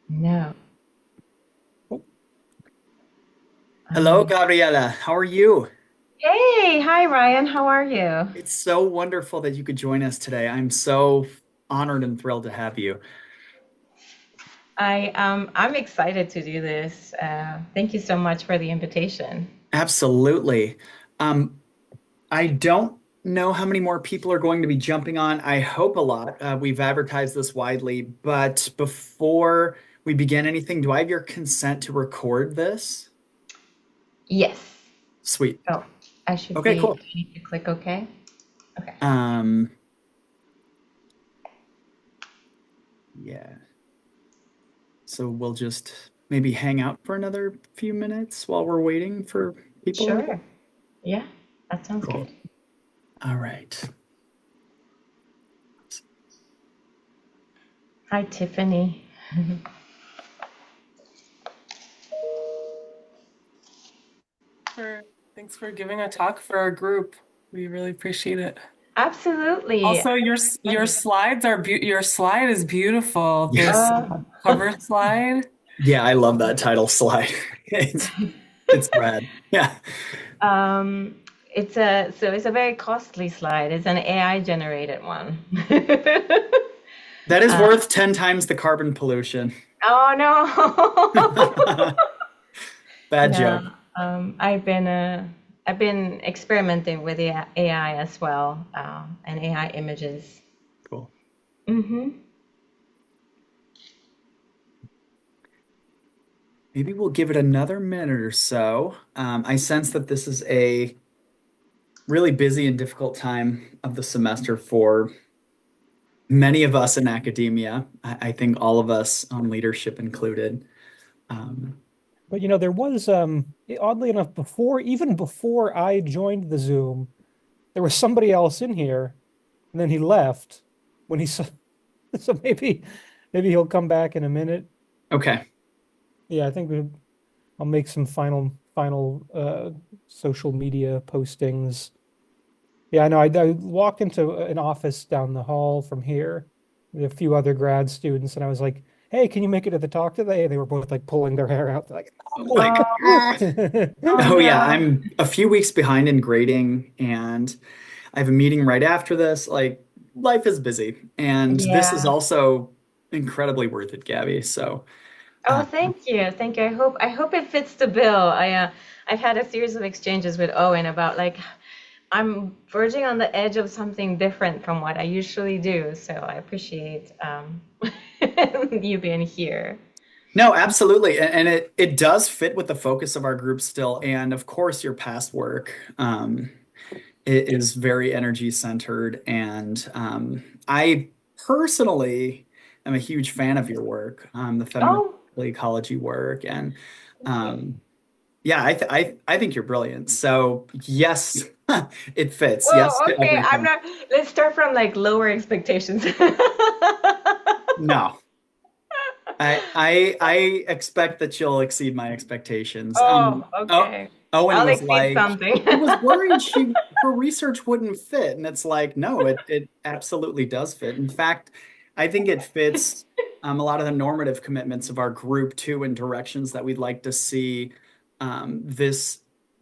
No. Oh, I'm hello, muted. Gabriela. How are you? Hey, hi Ryan, how are you? It's so wonderful that you could join us today. I'm so honored and thrilled to have you. I'm excited to do this. Thank you so much for the invitation. Absolutely. Um, I don't know how many more people are going to be jumping on. I hope a lot. We've advertised this widely, but before we begin anything, do I have your consent to record this? Yes. Sweet. Oh, I should Okay, be. cool. Do I need to click OK? Okay. Um, yeah. So we'll just maybe hang out for another few minutes while we're waiting for people. Sure. Yeah, that sounds Cool. good. All right. Hi, Tiffany. for Thanks for giving a talk for our group. We really appreciate it. Absolutely. Also, your Excited. slides are your slide is beautiful. Yeah. This Uh, cover slide. Yeah, I love that title slide. It's it's rad. Yeah. um, it's a very costly slide. It's an AI generated one. That is Uh, worth 10 times the carbon pollution. oh no. Bad No, joke. I've been experimenting with the AI as well, and AI images. Cool. Mm-hmm. Maybe we'll give it another minute or so. I sense that this is a really busy and difficult time of the semester for many of us in academia. I think all of us on leadership included. Um, But there was oddly enough even before I joined the Zoom, there was somebody else in here, and then he left when he saw. So maybe he'll come back in a minute. okay. Yeah, I'll make some final social media postings. Yeah, I know. I walked into an office down the hall from here with a few other grad students, and I was like, "Hey, can you make it to the talk today?" And they were both like pulling their hair out. They're like, I'm "No." like, "Ah." Oh Oh yeah, no. I'm a few weeks behind in grading and I have a meeting right after this. Like life is busy and this is Yeah. also incredibly worth it, Gabby. So, Oh, uh, thank you. Thank you. I hope it fits the bill. I've had a series of exchanges with Owen about like I'm verging on the edge of something different from what I usually do. So I appreciate you being here. no, absolutely. And it does fit with the focus of our group still. And of course, your past work it is very energy centered. And I personally am a huge fan of your work, the feminine Oh, ecology work. And thank you. um, yeah, I think you're brilliant. So yes, it fits. Yes Whoa, to okay. I'm everything. not. Let's start from like lower expectations. No, I expect that you'll exceed my expectations. Oh, Oh, okay. Owen I'll was exceed like, something. he was worried her research wouldn't fit, and it's like, no, it absolutely does fit. In fact, I think it fits a lot of the normative commitments of our group too, in directions that we'd like to see this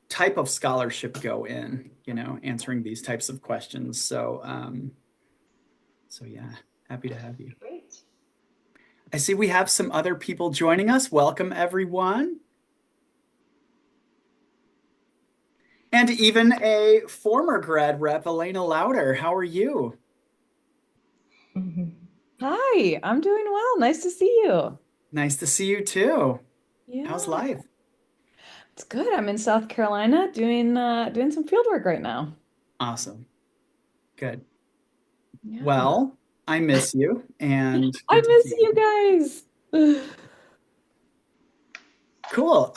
type of scholarship go in. Answering these types of questions. So yeah, happy to have you. Great. I see we have some other people joining us. Welcome, everyone. And even a former grad rep, Elena Lauder. How are you? Mhm. Hi, I'm doing well. Nice to see you. Nice to see you too. How's Yeah, life? it's good. I'm in South Carolina doing some field work right now. Awesome. Good. Yeah. Well, I miss you and I good to miss see you you. guys. Cool.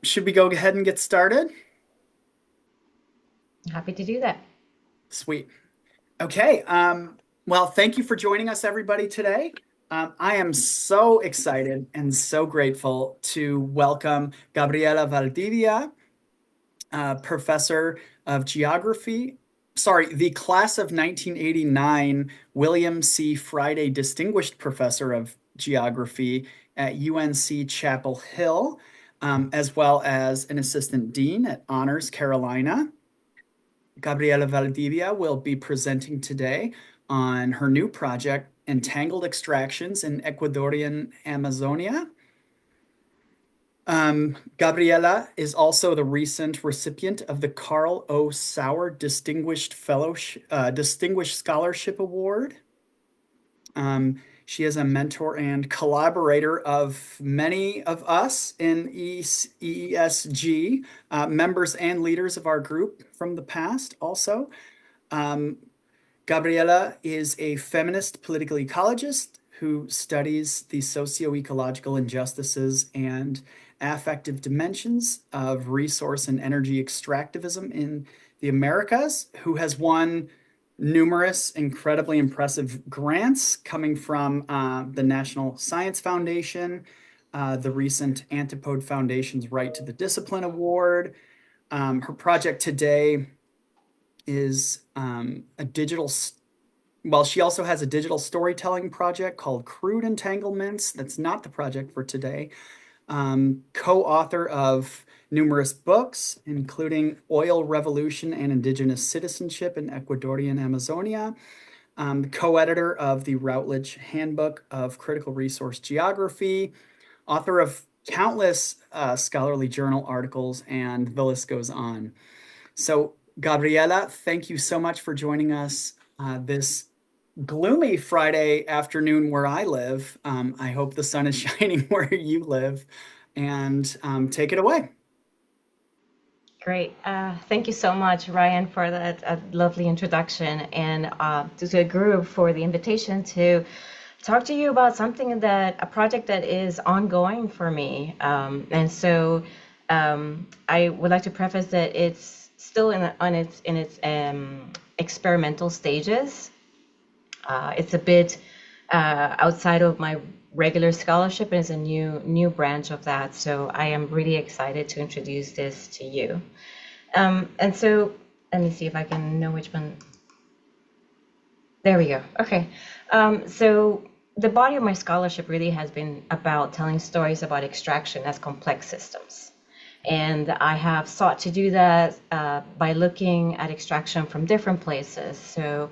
Should we go ahead and get started? Happy to do that. Sweet. Okay. Well, thank you for joining us, everybody, today. I am so excited and so grateful to welcome Gabriela Valdivia, professor of geography. Sorry, the class of 1989 William C. Friday Distinguished Professor of Geography at UNC Chapel Hill, as well as an assistant dean at Honors Carolina. Gabriela Valdivia will be presenting today on her new project, Entangled Extractions in Ecuadorian Amazonia. Gabriela is also the recent recipient of the Carl O. Sauer Distinguished Scholarship Award. She is a mentor and collaborator of many of us in ESG, members and leaders of our group from the past also. Gabriela is a feminist political ecologist who studies the socio-ecological injustices and affective dimensions of resource and energy extractivism in the Americas, who has won numerous incredibly impressive grants coming from the National Science Foundation, the recent Antipode Foundation's Right to the Discipline Award. Her project today is she also has a digital storytelling project called Crude Entanglements. That's not the project for today. Co-author of numerous books, including Oil Revolution and Indigenous Citizenship in Ecuadorian Amazonia, co-editor of the Routledge Handbook of Critical Resource Geography, author of countless scholarly journal articles, and the list goes on. So, Gabriela, thank you so much for joining us this gloomy Friday afternoon where I live. I hope the sun is shining where you live, and take it away. Great. Thank you so much, Ryan, for that lovely introduction, and to the group for the invitation to talk to you about a project that is ongoing for me. And so I would like to preface that it's still in its experimental stages. It's a bit outside of my regular scholarship, and it's a new branch of that. So I am really excited to introduce this to you. And so let me see if I can know which one. There we go. Okay. So the body of my scholarship really has been about telling stories about extraction as complex systems. And I have sought to do that by looking at extraction from different places. So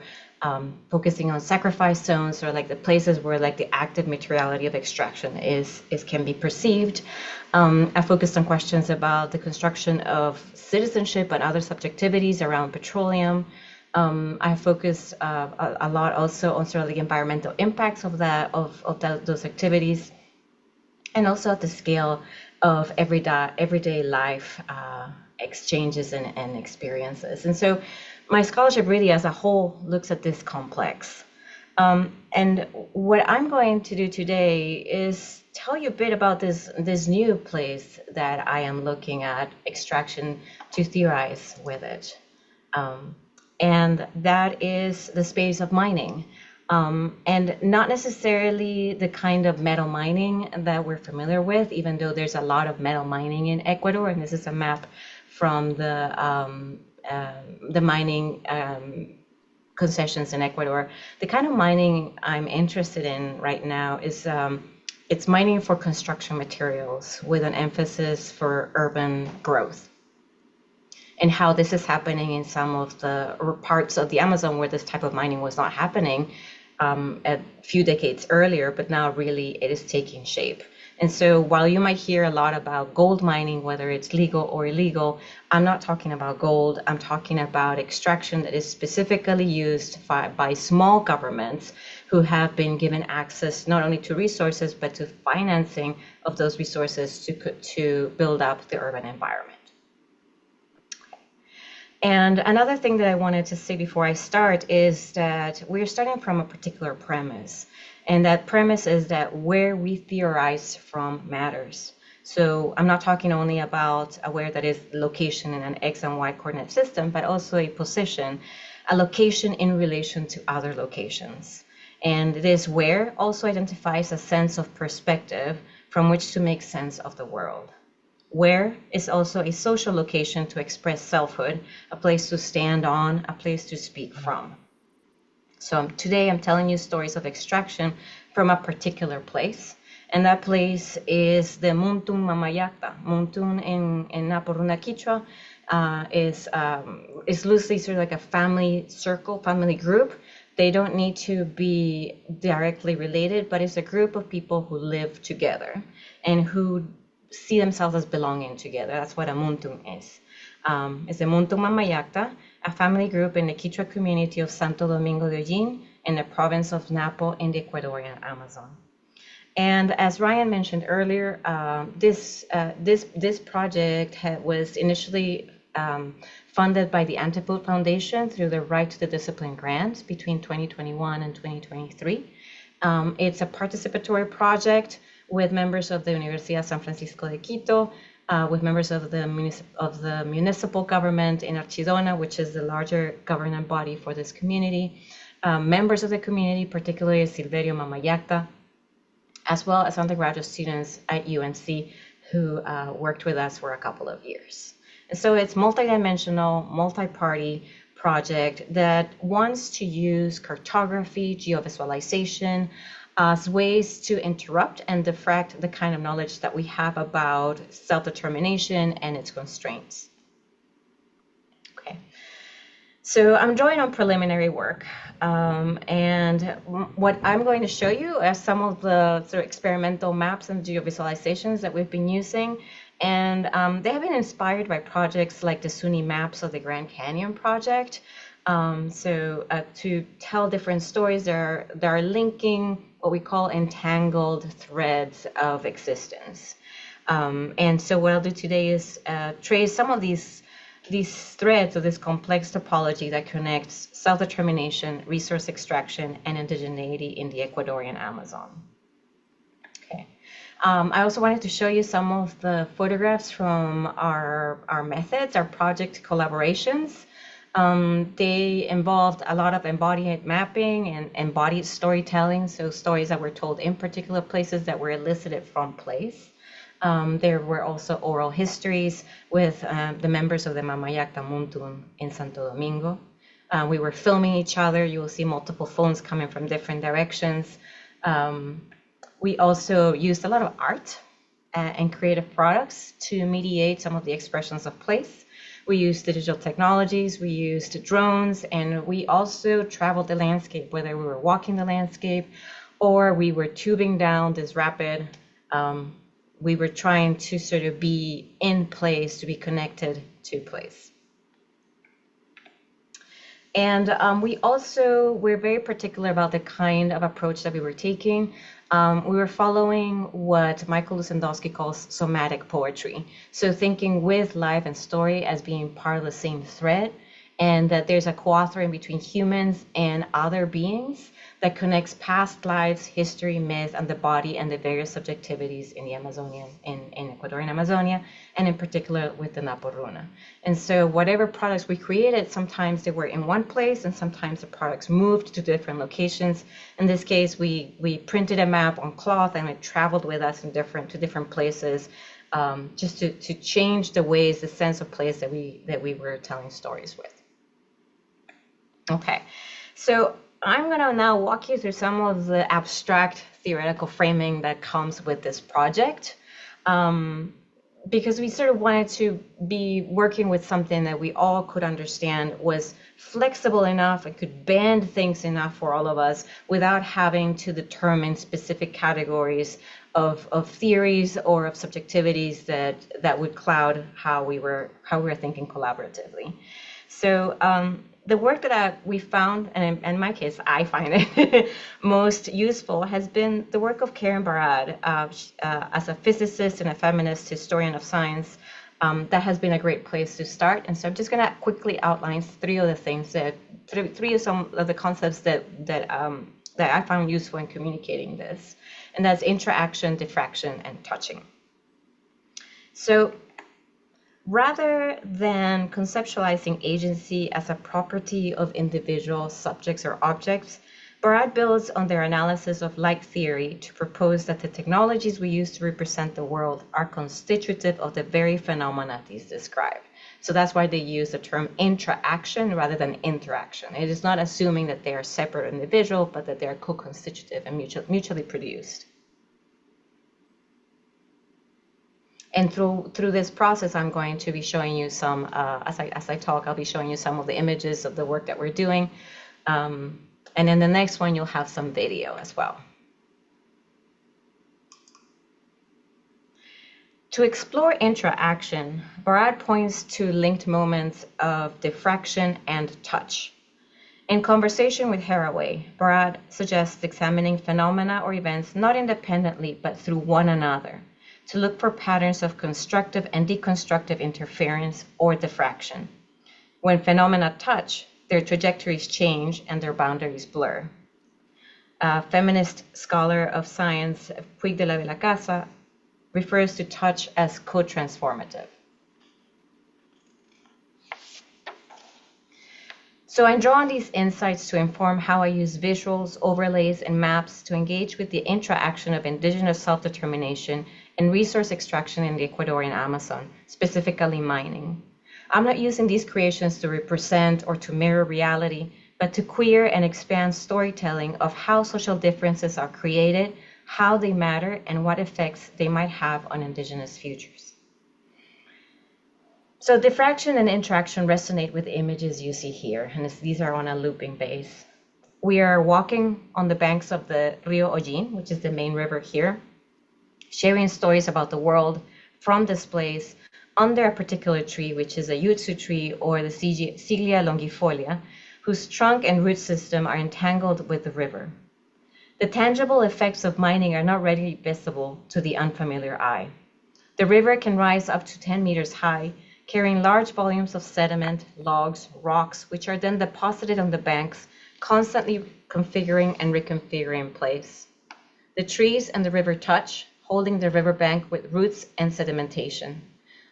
focusing on sacrifice zones, or like the places where like the active materiality of extraction can be perceived. I focused on questions about the construction of citizenship and other subjectivities around petroleum. I focused a lot also on sort of the environmental impacts of those activities, and also at the scale of everyday life exchanges and experiences. And so my scholarship really as a whole looks at this complex. And what I'm going to do today is tell you a bit about this new place that I am looking at extraction to theorize with it. And that is the space of mining. And not necessarily the kind of metal mining that we're familiar with, even though there's a lot of metal mining in Ecuador. And this is a map from the mining concessions in Ecuador. The kind of mining I'm interested in right now is it's mining for construction materials with an emphasis for urban growth, and how this is happening in some of the parts of the Amazon where this type of mining was not happening a few decades earlier, but now really it is taking shape. And so while you might hear a lot about gold mining, whether it's legal or illegal, I'm not talking about gold. I'm talking about extraction that is specifically used by small governments who have been given access not only to resources, but to financing of those resources to build up the urban environment. And another thing that I wanted to say before I start is that we're starting from a particular premise. And that premise is that where we theorize from matters. So I'm not talking only about where that is location in an X and Y coordinate system, but also a position, a location in relation to other locations. And this where also identifies a sense of perspective from which to make sense of the world. Where is also a social location to express selfhood, a place to stand on, a place to speak from. So today I'm telling you stories of extraction from a particular place. And that place is the Muntun Mamayacta. Muntun in Naporuna Quichua is loosely sort of like a family circle, family group. They don't need to be directly related, but it's a group of people who live together and who see themselves as belonging together. That's what a Muntun is. It's the Muntun Mamayacta, a family group in the Quichua community of Santo Domingo de Hollin in the province of Napo in the Ecuadorian Amazon. And as Ryan mentioned earlier, this project was initially funded by the Antipope Foundation through the Right to the Discipline grant between 2021 and 2023. It's a participatory project with members of the Universidad San Francisco de Quito, with members of the municipal government in Archidona, which is the larger government body for this community, members of the community, particularly Silverio Mamayacta, as well as undergraduate students at UNC who worked with us for a couple of years. And so it's multidimensional, multi-party project that wants to use cartography, geovisualization as ways to interrupt and diffract the kind of knowledge that we have about self-determination and its constraints. Okay. So I'm drawing on preliminary work, and what I'm going to show you are some of the sort of experimental maps and geovisualizations that we've been using, and they have been inspired by projects like the SUNY Maps of the Grand Canyon Project. To tell different stories, there are linking what we call entangled threads of existence. And so what I'll do today is trace some of these threads of this complex topology that connects self-determination, resource extraction, and indigeneity in the Ecuadorian Amazon. Okay. I also wanted to show you some of the photographs from our methods, our project collaborations. They involved a lot of embodied mapping and embodied storytelling, so stories that were told in particular places that were elicited from place. There were also oral histories with the members of the Mamayacta Muntun in Santo Domingo. We were filming each other. You will see multiple phones coming from different directions. We also used a lot of art and creative products to mediate some of the expressions of place. We used digital technologies, we used drones, and we also traveled the landscape, whether we were walking the landscape or we were tubing down this rapid. We were trying to sort of be in place, to be connected to place. And we also were very particular about the kind of approach that we were taking. We were following what Michael Lusendowski calls somatic poetry. So thinking with life and story as being part of the same thread, and that there's a co-authoring between humans and other beings that connects past lives, history, myth, and the body and the various subjectivities in the Amazonian, in Ecuadorian Amazonia, and in particular with the Naporuna. And so whatever products we created, sometimes they were in one place and sometimes the products moved to different locations. In this case, we printed a map on cloth and it traveled with us to different places, just to change the ways, the sense of place that we were telling stories with. Okay, so I'm going to now walk you through some of the abstract theoretical framing that comes with this project, because we sort of wanted to be working with something that we all could understand was flexible enough and could bend things enough for all of us without having to determine specific categories of theories or of subjectivities that would cloud how we were thinking collaboratively. So the work that we found, and in my case, I find it most useful, has been the work of Karen Barad as a physicist and a feminist historian of science. That has been a great place to start. And so I'm just going to quickly outline three of some of the concepts that I found useful in communicating this. And that's interaction, diffraction, and touching. So rather than conceptualizing agency as a property of individual subjects or objects, Barad builds on their analysis of like theory to propose that the technologies we use to represent the world are constitutive of the very phenomena these describe. So that's why they use the term intra-action rather than interaction. It is not assuming that they are separate individual, but that they are co-constitutive and mutually produced. And through this process, I'm going to be showing you some, as I talk, I'll be showing you some of the images of the work that we're doing. And in the next one, you'll have some video as well. To explore interaction, Barad points to linked moments of diffraction and touch. In conversation with Haraway, Barad suggests examining phenomena or events not independently but through one another, to look for patterns of constructive and deconstructive interference or diffraction. When phenomena touch, their trajectories change and their boundaries blur. Feminist scholar of science Puig de la Casa refers to touch as co-transformative. So I draw on these insights to inform how I use visuals, overlays, and maps to engage with the interaction of indigenous self-determination and resource extraction in the Ecuadorian Amazon, specifically mining. I'm not using these creations to represent or to mirror reality, but to queer and expand storytelling of how social differences are created, how they matter, and what effects they might have on indigenous futures. So diffraction and interaction resonate with the images you see here, and these are on a looping base. We are walking on the banks of the Rio Ojin, which is the main river here, sharing stories about the world from this place under a particular tree, which is a Yutsu tree or the Siglia longifolia, whose trunk and root system are entangled with the river. The tangible effects of mining are not readily visible to the unfamiliar eye. The river can rise up to 10 meters high, carrying large volumes of sediment, logs, rocks, which are then deposited on the banks, constantly configuring and reconfiguring place. The trees and the river touch, holding the riverbank with roots and sedimentation.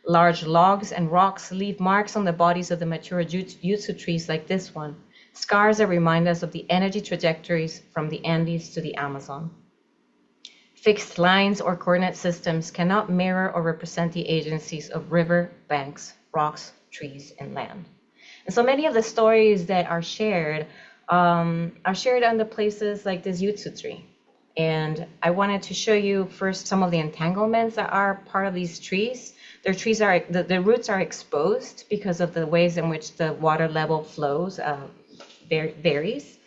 Large logs and rocks leave marks on the bodies of the mature Yutsu trees like this one, scars that remind us of the energy trajectories from the Andes to the Amazon. Fixed lines or coordinate systems cannot mirror or represent the agencies of river, banks, rocks, trees, and land. And so many of the stories that are shared on the places like this Yutsu tree. And I wanted to show you first some of the entanglements that are part of these trees. The roots are exposed because of the ways in which the water level flows varies,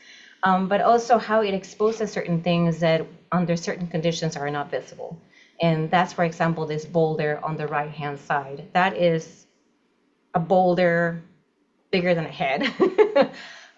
but also how it exposes certain things that under certain conditions are not visible. And that's, for example, this boulder on the right-hand side. That is a boulder bigger than a head.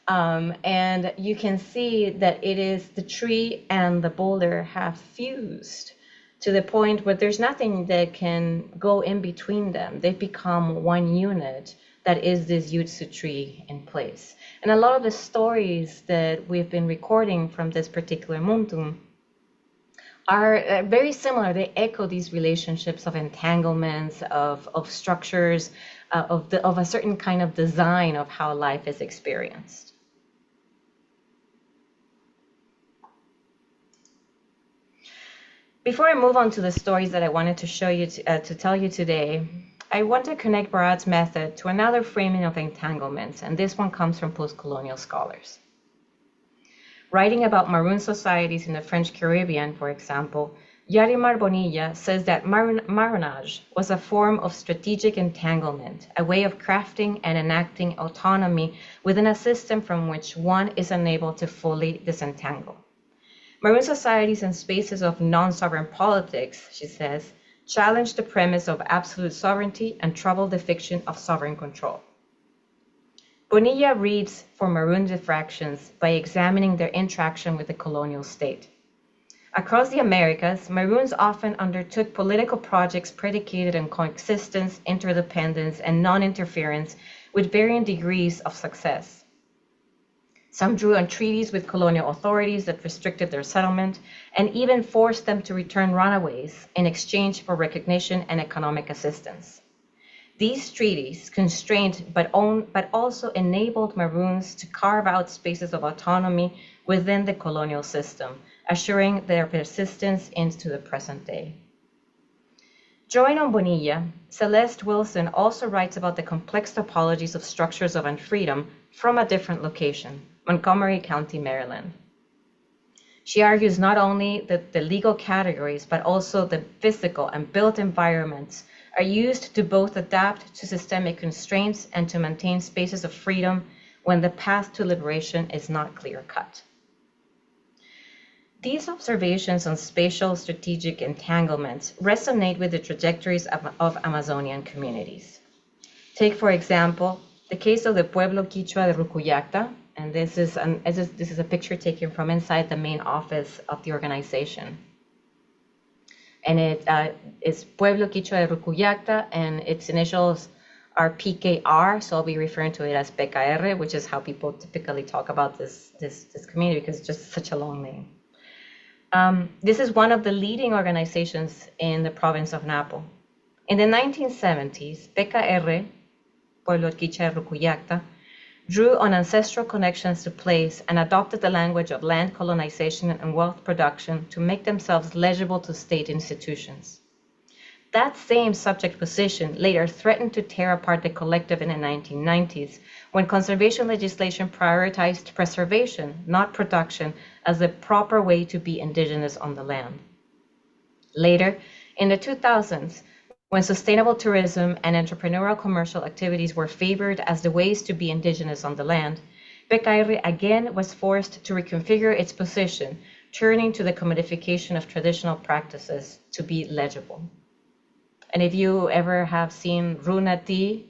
And you can see that it is the tree and the boulder have fused to the point where there's nothing that can go in between them. They've become one unit that is this Yutsu tree in place. And a lot of the stories that we've been recording from this particular Muntum are very similar. They echo these relationships of entanglements, of structures, of a certain kind of design of how life is experienced. Before I move on to the stories that I wanted to show you, to tell you today, I want to connect Barad's method to another framing of entanglements, and this one comes from post-colonial scholars. Writing about maroon societies in the French Caribbean, for example, Yarimar Bonilla says that marronage was a form of strategic entanglement, a way of crafting and enacting autonomy within a system from which one is unable to fully disentangle. Maroon societies and spaces of non-sovereign politics, she says, challenge the premise of absolute sovereignty and trouble the fiction of sovereign control. Bonilla reads for maroon diffractions by examining their interaction with the colonial state. Across the Americas, Maroons often undertook political projects predicated on coexistence, interdependence, and non-interference with varying degrees of success. Some drew on treaties with colonial authorities that restricted their settlement and even forced them to return runaways in exchange for recognition and economic assistance. These treaties constrained but also enabled Maroons to carve out spaces of autonomy within the colonial system, assuring their persistence into the present day. Drawing on Bonilla, Celeste Wilson also writes about the complex topologies of structures of unfreedom from a different location, Montgomery County, Maryland. She argues not only that the legal categories, but also the physical and built environments are used to both adapt to systemic constraints and to maintain spaces of freedom when the path to liberation is not clear-cut. These observations on spatial strategic entanglements resonate with the trajectories of Amazonian communities. Take, for example, the case of the Pueblo Quichua de Rucuyacta, and this is a picture taken from inside the main office of the organization. And it is Pueblo Quichua de Rucuyacta, and its initials are PKR, so I'll be referring to it as PKR, which is how people typically talk about this community because it's just such a long name. This is one of the leading organizations in the province of Napo. In the 1970s, PKR, Pueblo Quichua de Rucuyacta, drew on ancestral connections to place and adopted the language of land colonization and wealth production to make themselves legible to state institutions. That same subject position later threatened to tear apart the collective in the 1990s, when conservation legislation prioritized preservation, not production, as the proper way to be indigenous on the land. Later, in the 2000s, when sustainable tourism and entrepreneurial commercial activities were favored as the ways to be indigenous on the land, PKR again was forced to reconfigure its position, turning to the commodification of traditional practices to be legible. And if you ever have seen Runa tea,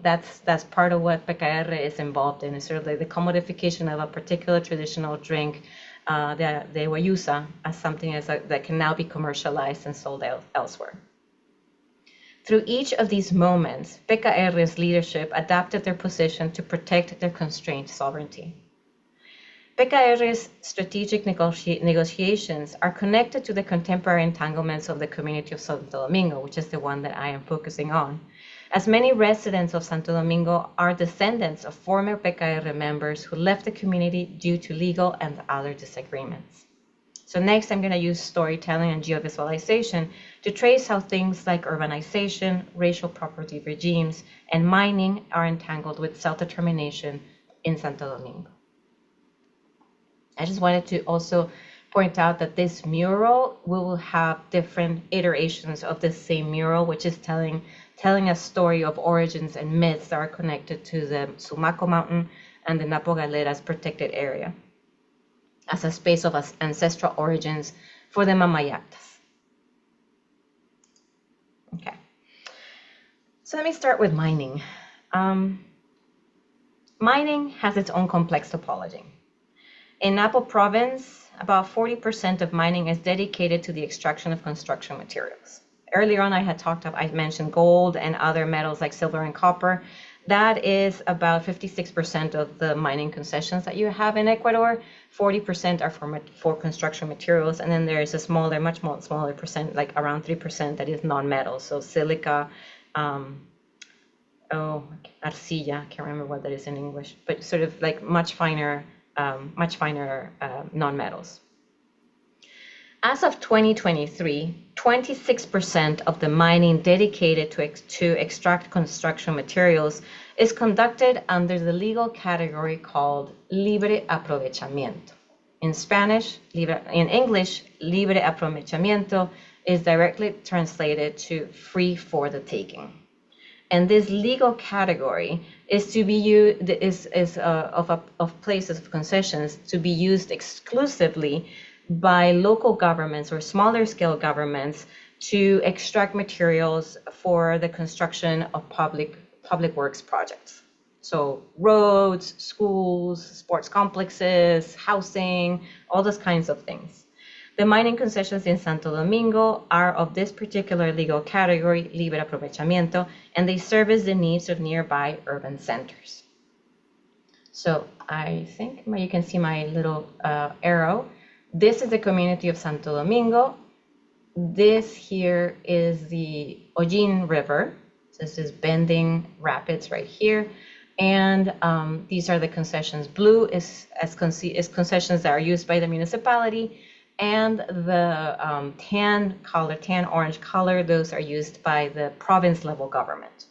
that's part of what PKR is involved in. It's sort of like the commodification of a particular traditional drink, the Wayusa, as something that can now be commercialized and sold elsewhere. Through each of these moments, PKR's leadership adapted their position to protect their constrained sovereignty. PKR's strategic negotiations are connected to the contemporary entanglements of the community of Santo Domingo, which is the one that I am focusing on, as many residents of Santo Domingo are descendants of former PKR members who left the community due to legal and other disagreements. So next, I'm going to use storytelling and geovisualization to trace how things like urbanization, racial property regimes, and mining are entangled with self-determination in Santo Domingo. I just wanted to also point out that this mural will have different iterations of the same mural, which is telling a story of origins and myths that are connected to the Sumaco Mountain and the Napo Galeras protected area as a space of ancestral origins for the Mamayactas. Okay, so let me start with mining. Mining has its own complex topology. In Napo province, about 40% of mining is dedicated to the extraction of construction materials. Earlier on, I mentioned gold and other metals like silver and copper. That is about 56% of the mining concessions that you have in Ecuador. 40% are for construction materials, and then there is a much smaller percent, like around 3%, that is non-metals. So silica, arcilla, I can't remember what that is in English, but sort of like much finer non-metals. As of 2023, 26% of the mining dedicated to extract construction materials is conducted under the legal category called libre aprovechamiento. In English, libre aprovechamiento is directly translated to free for the taking. And this legal category is to be used of places of concessions to be used exclusively by local governments or smaller scale governments to extract materials for the construction of public works projects. So roads, schools, sports complexes, housing, all those kinds of things. The mining concessions in Santo Domingo are of this particular legal category, libre aprovechamiento, and they service the needs of nearby urban centers. So I think you can see my little arrow. This is the community of Santo Domingo. This here is the Ojin River. This is Bending Rapids right here. And these are the concessions. Blue is concessions that are used by the municipality. And the tan orange color, those are used by the province level government.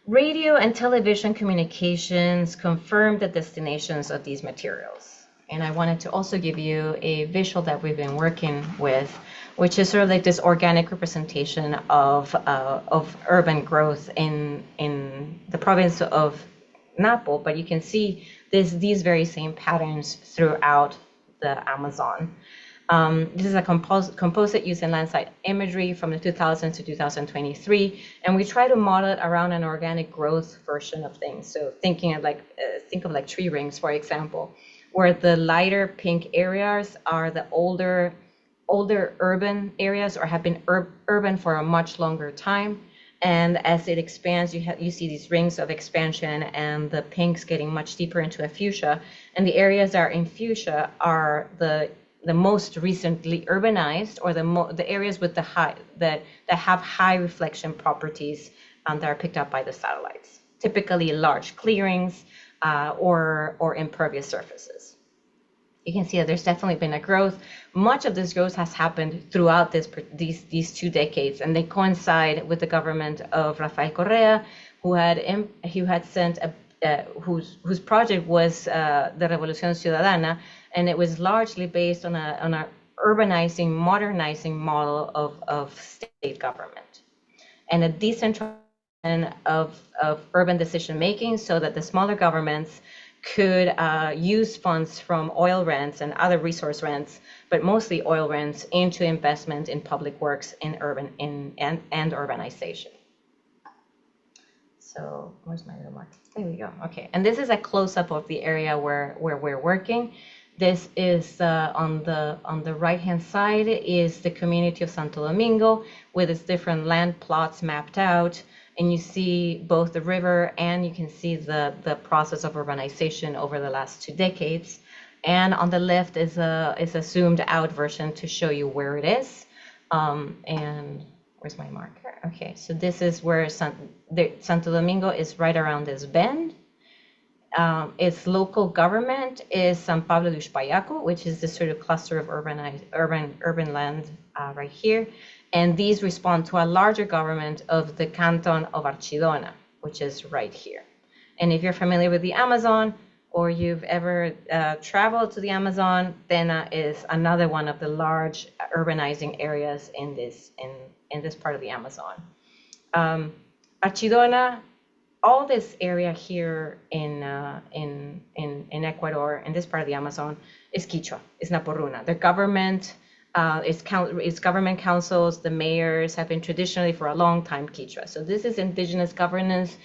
Radio and television communications confirm the destinations of these materials. And I wanted to also give you a visual that we've been working with, which is sort of like this organic representation of urban growth in the province of Napo. But you can see these very same patterns throughout the Amazon. This is a composite using landscape imagery from the 2000s to 2023, and we try to model it around an organic growth version of things. So think of like tree rings, for example, where the lighter pink areas are the older urban areas, or have been urban for a much longer time. And as it expands, you see these rings of expansion, and the pinks getting much deeper into a fuchsia. And the areas that are in fuchsia are the most recently urbanized, or the areas with that have high reflection properties that are picked up by the satellites. Typically large clearings or impervious surfaces. You can see that there's definitely been a growth. Much of this growth has happened throughout these 2 decades, and they coincide with the government of Rafael Correa, who had sent whose project was the Revolución Ciudadana, and it was largely based on a urbanizing, modernizing model of state government, and a decentralization of urban decision making, so that the smaller governments could use funds from oil rents and other resource rents, but mostly oil rents, into investment in public works and urbanization. So where's my remark? There we go. Okay, and this is a close-up of the area where we're working. This is on the right-hand side is the community of Santo Domingo with its different land plots mapped out, and you see both the river, and you can see the process of urbanization over the last 2 decades. And on the left is a zoomed out version to show you where it is. And where's my marker? Okay, so this is where Santo Domingo is, right around this bend. Its local government is San Pablo de Uxpayaco, which is this sort of cluster of urban land right here. And these respond to a larger government of the canton of Archidona, which is right here. And if you're familiar with the Amazon, or you've ever traveled to the Amazon, Tena is another one of the large urbanizing areas in this part of the Amazon. Archidona, all this area here in Ecuador, in this part of the Amazon, is Quichua, is Naporuna. Their government, its government councils, the mayors have been traditionally for a long time Quichua. So this is indigenous governance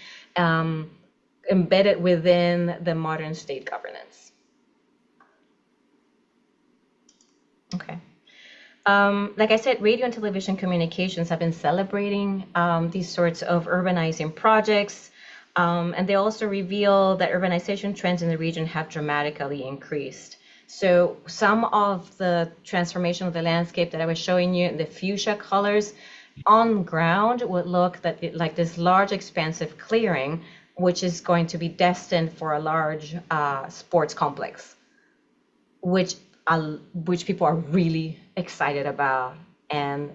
embedded within the modern state governance. Okay. Like I said, radio and television communications have been celebrating these sorts of urbanizing projects. And they also reveal that urbanization trends in the region have dramatically increased. So some of the transformation of the landscape that I was showing you in the fuchsia colors on ground would look like this large expansive clearing, which is going to be destined for a large sports complex, which people are really excited about. And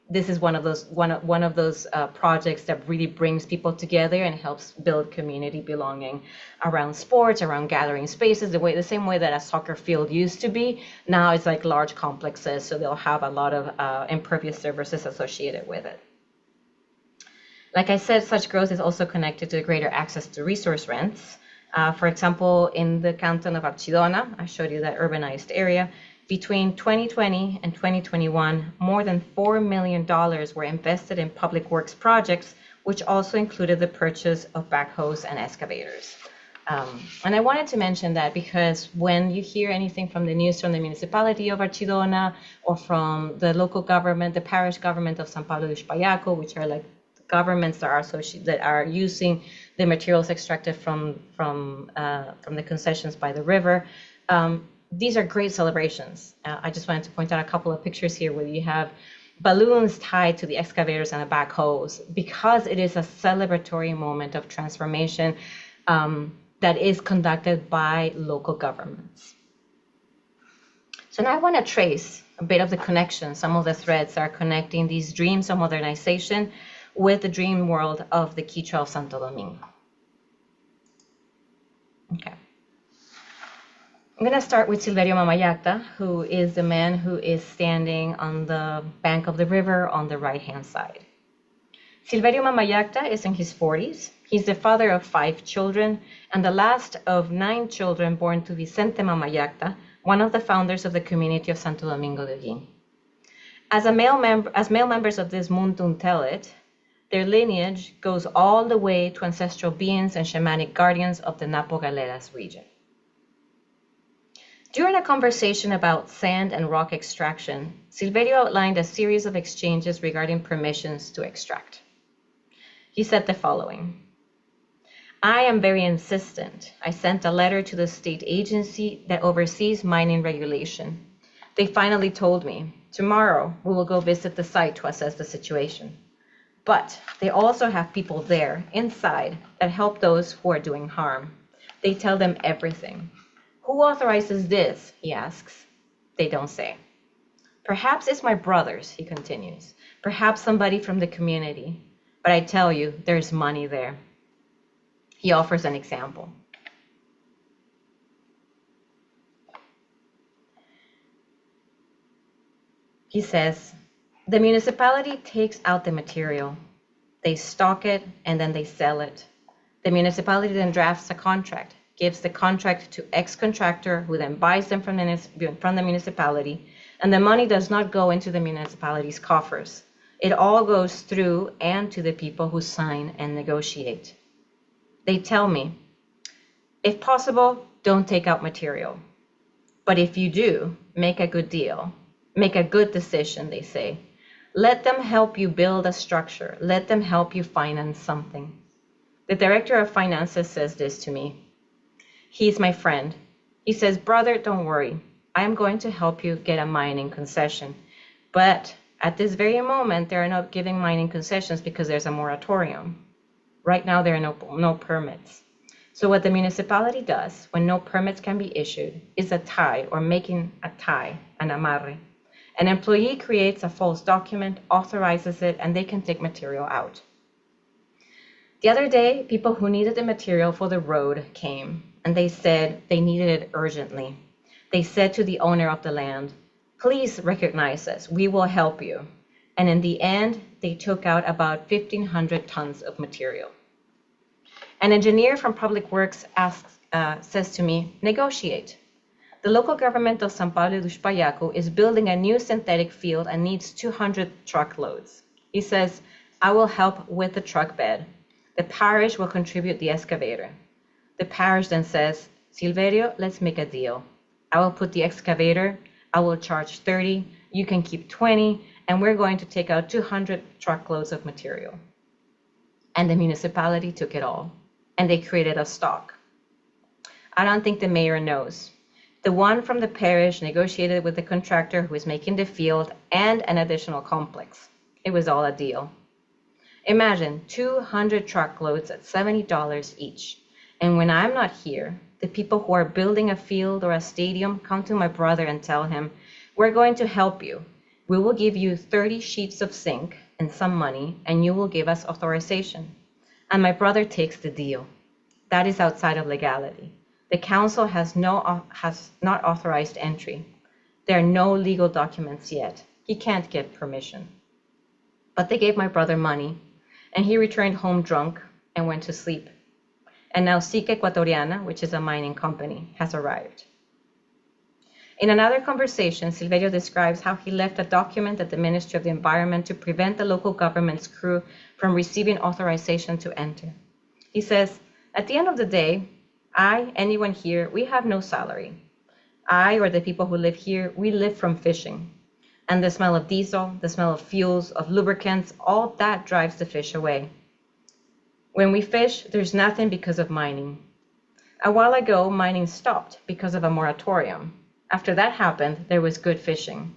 this is one of those projects that really brings people together and helps build community belonging around sports, around gathering spaces, the same way that a soccer field used to be. Now it's like large complexes, so they'll have a lot of impervious services associated with it. Like I said, such growth is also connected to greater access to resource rents. For example, in the canton of Archidona, I showed you that urbanized area. Between 2020 and 2021, more than $4 million were invested in public works projects, which also included the purchase of backhoes and excavators. And I wanted to mention that because when you hear anything from the news from the municipality of Archidona or from the local government, the parish government of San Pablo de Uxpayaco, which are like governments that are using the materials extracted from the concessions by the river, these are great celebrations. I just wanted to point out a couple of pictures here where you have balloons tied to the excavators and the backhoes, because it is a celebratory moment of transformation that is conducted by local governments. So now I want to trace a bit of the connection, some of the threads that are connecting these dreams of modernization with the dream world of the Quichua of Santo Domingo. Okay. I'm going to start with Silverio Mamayacta, who is the man who is standing on the bank of the river on the right-hand side. Silverio Mamayacta is in his 40s. He's the father of 5 children and the last of 9 children born to Vicente Mamayacta, one of the founders of the community of Santo Domingo de Holguín. As male members of this Muntun tell it, their lineage goes all the way to ancestral beings and shamanic guardians of the Napo Galeras region. During a conversation about sand and rock extraction, Silverio outlined a series of exchanges regarding permissions to extract. He said the following: I am very insistent. I sent a letter to the state agency that oversees mining regulation. They finally told me, tomorrow we will go visit the site to assess the situation. But they also have people there, inside, that help those who are doing harm. They tell them everything. Who authorizes this, he asks. They don't say. Perhaps it's my brothers, he continues. Perhaps somebody from the community. But I tell you, there's money there. He offers an example. He says, the municipality takes out the material. They stock it and then they sell it. The municipality then drafts a contract, gives the contract to X contractor who then buys them from the municipality, and the money does not go into the municipality's coffers. It all goes through and to the people who sign and negotiate. They tell me, if possible, don't take out material. But if you do, make a good deal. Make a good decision, they say. Let them help you build a structure. Let them help you finance something. The director of finances says this to me. He's my friend. He says, brother, don't worry. I am going to help you get a mining concession. But at this very moment, they are not giving mining concessions because there's a moratorium. Right now, there are no permits. So what the municipality does when no permits can be issued is a tie, or making a tie, an amarre. An employee creates a false document, authorizes it, and they can take material out. The other day, people who needed the material for the road came, and they said they needed it urgently. They said to the owner of the land, please recognize us, we will help you. And in the end, they took out about 1,500 tons of material. An engineer from Public Works says to me, negotiate. The local government of São Paulo do Espayaco is building a new synthetic field and needs 200 truckloads. He says, I will help with the truck bed. The parish will contribute the excavator. The parish then says, Silverio, let's make a deal. I will put the excavator, I will charge 30, you can keep 20, and we're going to take out 200 truckloads of material. And the municipality took it all, and they created a stock. I don't think the mayor knows. The one from the parish negotiated with the contractor who is making the field and an additional complex. It was all a deal. Imagine 200 truckloads at $70 each. And when I'm not here, the people who are building a field or a stadium come to my brother and tell him, we're going to help you. We will give you 30 sheets of zinc and some money, and you will give us authorization. And my brother takes the deal. That is outside of legality. The council has not authorized entry. There are no legal documents yet. He can't get permission. But they gave my brother money, and he returned home drunk and went to sleep. And now Sica Ecuatoriana, which is a mining company, has arrived. In another conversation, Silverio describes how he left a document at the Ministry of the Environment to prevent the local government's crew from receiving authorization to enter. He says, at the end of the day, anyone here, we have no salary. I, or the people who live here, we live from fishing. And the smell of diesel, the smell of fuels, of lubricants, all that drives the fish away. When we fish, there's nothing because of mining. A while ago, mining stopped because of a moratorium. After that happened, there was good fishing.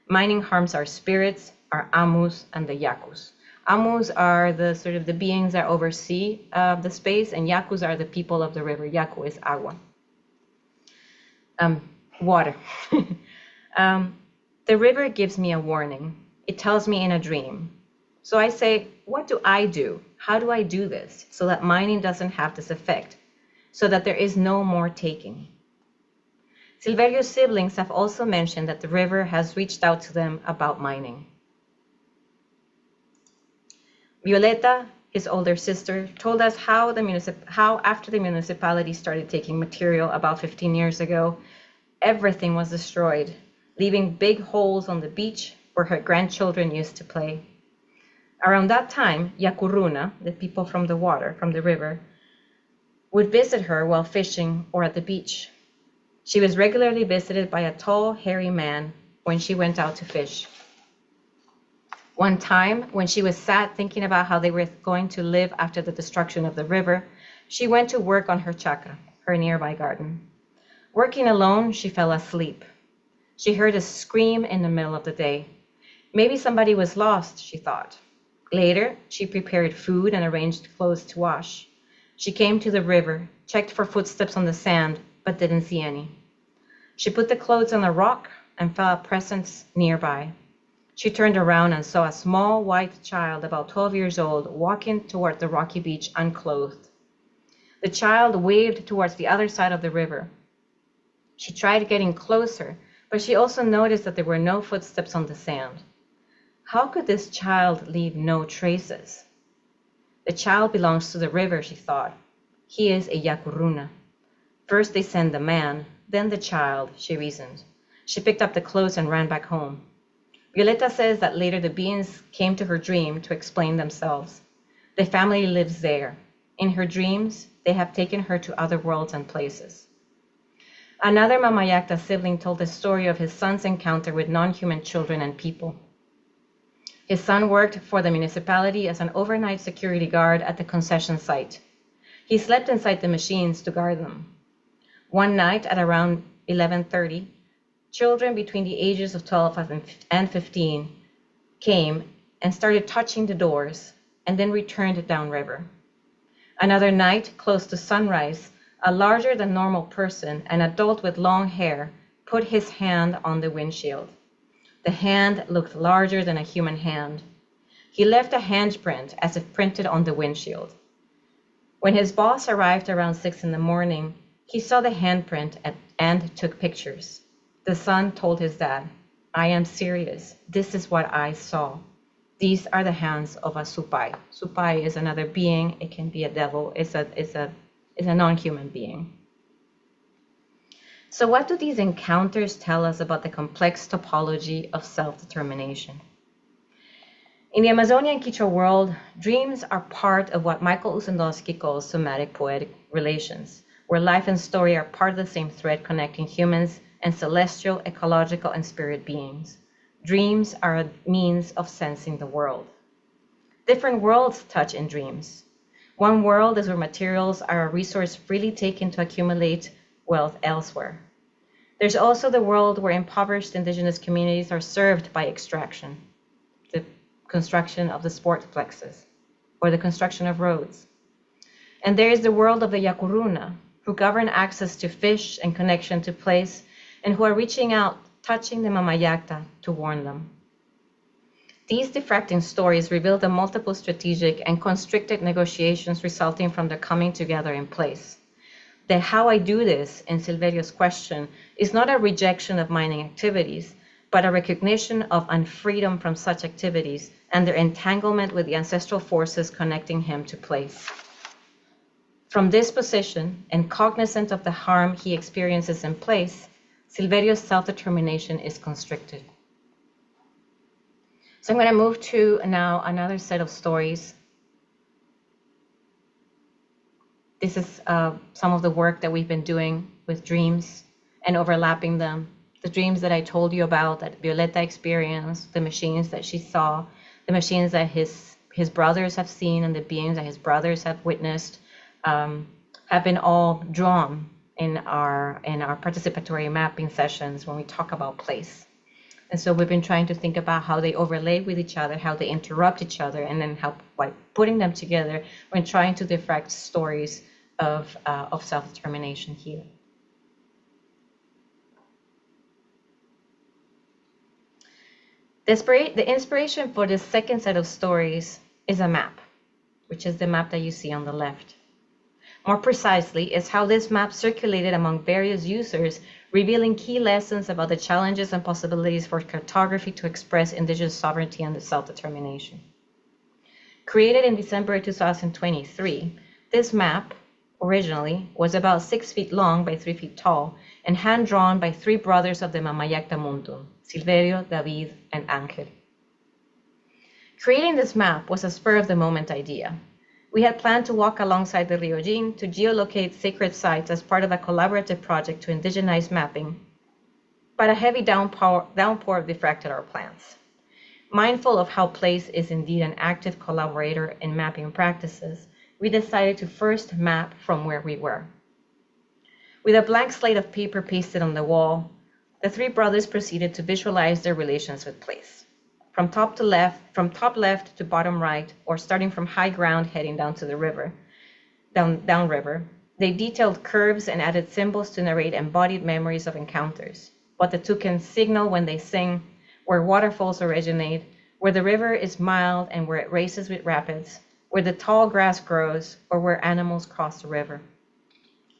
Mining harms our spirits, our amus, and the yakus. Amus are the sort of the beings that oversee the space, and yakus are the people of the river. Yaku is agua. Water. The river gives me a warning. It tells me in a dream. So I say, what do? How do I do this so that mining doesn't have this effect, so that there is no more taking? Silverio's siblings have also mentioned that the river has reached out to them about mining. Violeta, his older sister, told us how after the municipality started taking material about 15 years ago, everything was destroyed, leaving big holes on the beach where her grandchildren used to play. Around that time, Yakuruna, the people from the river, would visit her while fishing or at the beach. She was regularly visited by a tall, hairy man when she went out to fish. One time, when she was sad thinking about how they were going to live after the destruction of the river, she went to work on her chacra, her nearby garden. Working alone, she fell asleep. She heard a scream in the middle of the day. Maybe somebody was lost, she thought. Later, she prepared food and arranged clothes to wash. She came to the river, checked for footsteps on the sand, but didn't see any. She put the clothes on a rock and found a presence nearby. She turned around and saw a small white child about 12 years old walking toward the rocky beach unclothed. The child waved towards the other side of the river. She tried getting closer, but she also noticed that there were no footsteps on the sand. How could this child leave no traces? The child belongs to the river, she thought. He is a Yakuruna. First they send the man, then the child, she reasoned. She picked up the clothes and ran back home. Violeta says that later the beings came to her dream to explain themselves. The family lives there. In her dreams, they have taken her to other worlds and places. Another Mamayacta sibling told the story of his son's encounter with non-human children and people. His son worked for the municipality as an overnight security guard at the concession site. He slept inside the machines to guard them. One night at around 11:30, children between the ages of 12 and 15 came and started touching the doors and then returned downriver. Another night, close to sunrise, a larger than normal person, an adult with long hair, put his hand on the windshield. The hand looked larger than a human hand. He left a handprint as if printed on the windshield. When his boss arrived around 6 in the morning, he saw the handprint and took pictures. The son told his dad, "I am serious. This is what I saw. These are the hands of a supai." Supai is another being. It can be a devil. It's a non-human being. So what do these encounters tell us about the complex topology of self-determination? In the Amazonian Quichua world, dreams are part of what Michael Usendowski calls somatic poetic relations, where life and story are part of the same thread connecting humans and celestial, ecological, and spirit beings. Dreams are a means of sensing the world. Different worlds touch in dreams. One world is where materials are a resource freely taken to accumulate wealth elsewhere. There's also the world where impoverished indigenous communities are served by extraction, the construction of the sportplexes, or the construction of roads. And there is the world of the Yakuruna, who govern access to fish and connection to place, and who are reaching out, touching the Mamayacta to warn them. These diffracting stories reveal the multiple strategic and constricted negotiations resulting from their coming together in place. The how I do this, in Silverio's question, is not a rejection of mining activities, but a recognition of unfreedom from such activities and their entanglement with the ancestral forces connecting him to place. From this position, and cognizant of the harm he experiences in place, Silverio's self-determination is constricted. So I'm going to move to now another set of stories. This is some of the work that we've been doing with dreams and overlapping them. The dreams that I told you about, that Violeta experienced, the machines that she saw, the machines that his brothers have seen, and the beings that his brothers have witnessed, have been all drawn in our participatory mapping sessions when we talk about place. And so we've been trying to think about how they overlay with each other, how they interrupt each other, and then how, by putting them together, when trying to diffract stories of self-determination here. The inspiration for this second set of stories is a map, which is the map that you see on the left. More precisely, is how this map circulated among various users revealing key lessons about the challenges and possibilities for cartography to express indigenous sovereignty and self-determination. Created in December 2023, this map originally was about 6 feet long by 3 feet tall and hand-drawn by 3 brothers of the Mamayacta Muntun, Silverio, David, and Angel. Creating this map was a spur-of-the-moment idea. We had planned to walk alongside the Rio Jin to geolocate sacred sites as part of a collaborative project to indigenize mapping, but a heavy downpour diffracted our plans. Mindful of how place is indeed an active collaborator in mapping practices, we decided to first map from where we were. With a blank slate of paper pasted on the wall, the 3 brothers proceeded to visualize their relations with place. From top left to bottom right, or starting from high ground heading down to the river, downriver, they detailed curves and added symbols to narrate embodied memories of encounters, what the toucans signal when they sing, where waterfalls originate, where the river is mild and where it races with rapids, where the tall grass grows, or where animals cross the river.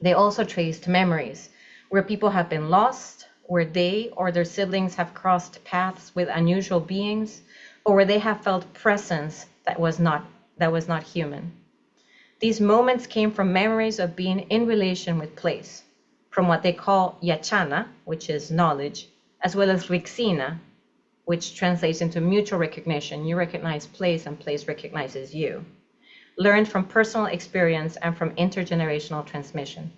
They also traced memories, where people have been lost, where they or their siblings have crossed paths with unusual beings, or where they have felt presence that was not human. These moments came from memories of being in relation with place, from what they call yachana, which is knowledge, as well as rixina, which translates into mutual recognition. You recognize place and place recognizes you. Learned from personal experience and from intergenerational transmission.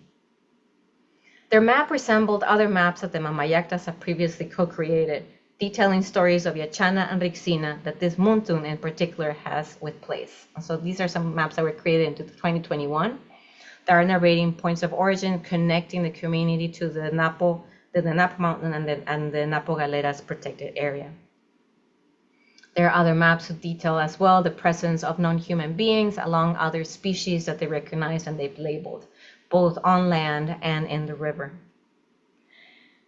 Their map resembled other maps that the Mamayactas have previously co-created, detailing stories of Yachana and Rixina that this Muntun in particular has with place. And so these are some maps that were created in 2021 that are narrating points of origin, connecting the community to the Napo Mountain and the Napo Galeras protected area. There are other maps who detail as well the presence of non-human beings along other species that they recognize and they've labeled, both on land and in the river.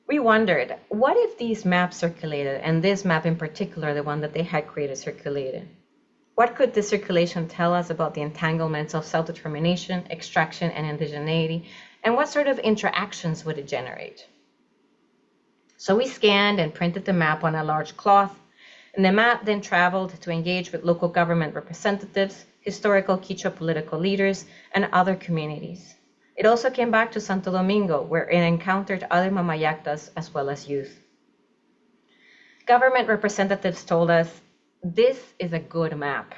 We wondered, what if these maps circulated, and this map in particular, the one that they had created, circulated? What could this circulation tell us about the entanglements of self-determination, extraction, and indigeneity, and what sort of interactions would it generate? So we scanned and printed the map on a large cloth, and the map then traveled to engage with local government representatives, historical Quechua political leaders, and other communities. It also came back to Santo Domingo, where it encountered other Mamayactas as well as youth. Government representatives told us, this is a good map,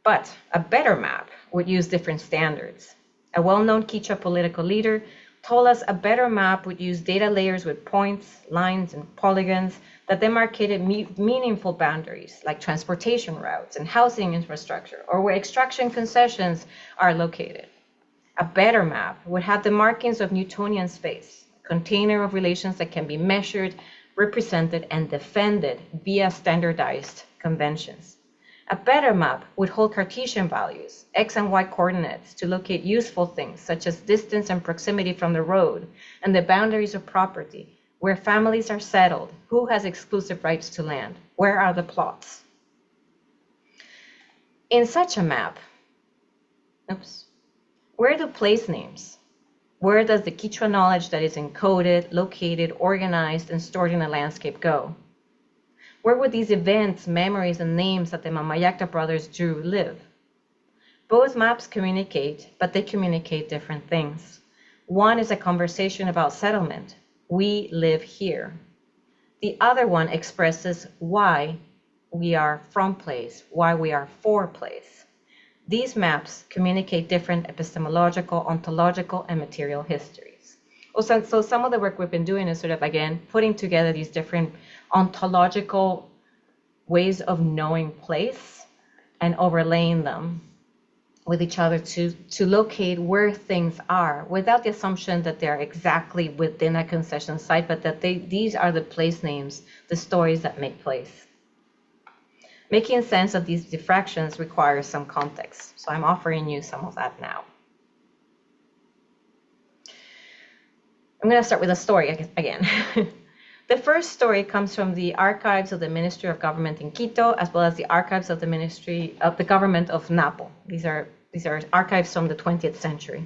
but a better map would use different standards. A well-known Quechua political leader told us a better map would use data layers with points, lines, and polygons that demarcated meaningful boundaries, like transportation routes and housing infrastructure, or where extraction concessions are located. A better map would have the markings of Newtonian space, a container of relations that can be measured, represented, and defended via standardized conventions. A better map would hold Cartesian values, X and Y coordinates, to locate useful things such as distance and proximity from the road and the boundaries of property, where families are settled, who has exclusive rights to land, where are the plots. In such a map, where do place names? Where does the Quechua knowledge that is encoded, located, organized, and stored in a landscape go? Where would these events, memories, and names that the Mamayacta brothers drew live? Both maps communicate, but they communicate different things. One is a conversation about settlement. We live here. The other one expresses why we are from place, why we are for place. These maps communicate different epistemological, ontological, and material histories. So some of the work we've been doing is sort of, again, putting together these different ontological ways of knowing place and overlaying them with each other to locate where things are without the assumption that they're exactly within a concession site, but that these are the place names, the stories that make place. Making sense of these diffractions requires some context, so I'm offering you some of that now. I'm going to start with a story again. The first story comes from the archives of the Ministry of Government in Quito, as well as the archives of the Ministry of the Government of Napo. These are archives from the 20th century.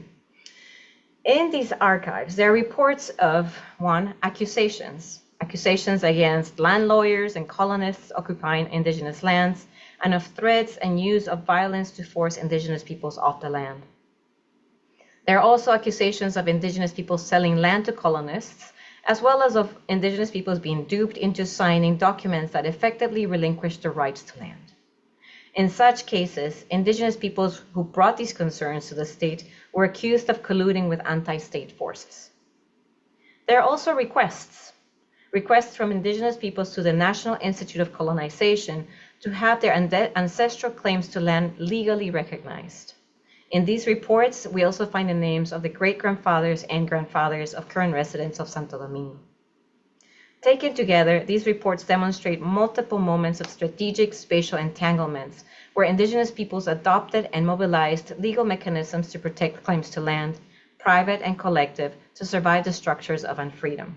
In these archives, there are reports of, one, accusations against land lawyers and colonists occupying indigenous lands, and of threats and use of violence to force indigenous peoples off the land. There are also accusations of indigenous peoples selling land to colonists, as well as of indigenous peoples being duped into signing documents that effectively relinquish their rights to land. In such cases, indigenous peoples who brought these concerns to the state were accused of colluding with anti-state forces. There are also requests from indigenous peoples to the National Institute of Colonization to have their ancestral claims to land legally recognized. In these reports, we also find the names of the great-grandfathers and grandfathers of current residents of Santo Domingo. Taken together, these reports demonstrate multiple moments of strategic spatial entanglements where indigenous peoples adopted and mobilized legal mechanisms to protect claims to land, private and collective, to survive the structures of unfreedom.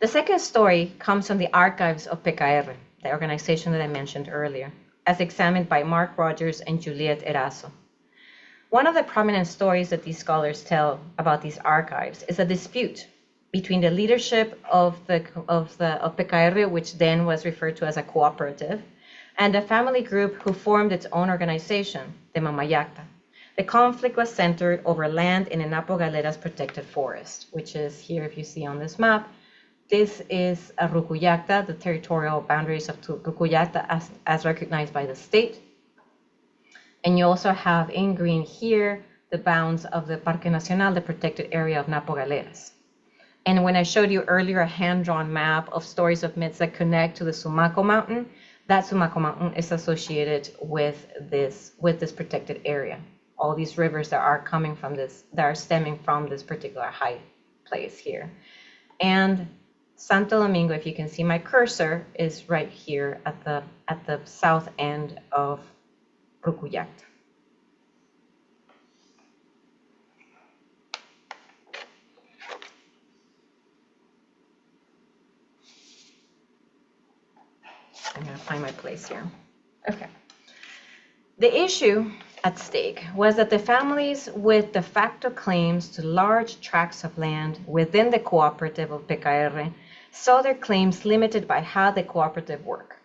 The second story comes from the archives of PKR, the organization that I mentioned earlier, as examined by Mark Rogers and Juliet Erazo. One of the prominent stories that these scholars tell about these archives is a dispute between the leadership of PKR, which then was referred to as a cooperative, and a family group who formed its own organization, the Mamayacta. The conflict was centered over land in Enapo Galera's protected forest, which is here if you see on this map. This is a Rucuyacta, the territorial boundaries of Rucuyacta as recognized by the state. And you also have in green here the bounds of the Parque Nacional, the protected area of Napo Galeras. And when I showed you earlier a hand-drawn map of stories of myths that connect to the Sumaco Mountain, that Sumaco Mountain is associated with this protected area. All these rivers that are coming from this, that are stemming from this particular high place here. And Santo Domingo, if you can see my cursor, is right here at the south end of Rucuyacta. I'm going to find my place here. Okay. The issue at stake was that the families with de facto claims to large tracts of land within the cooperative of PKR saw their claims limited by how the cooperative worked.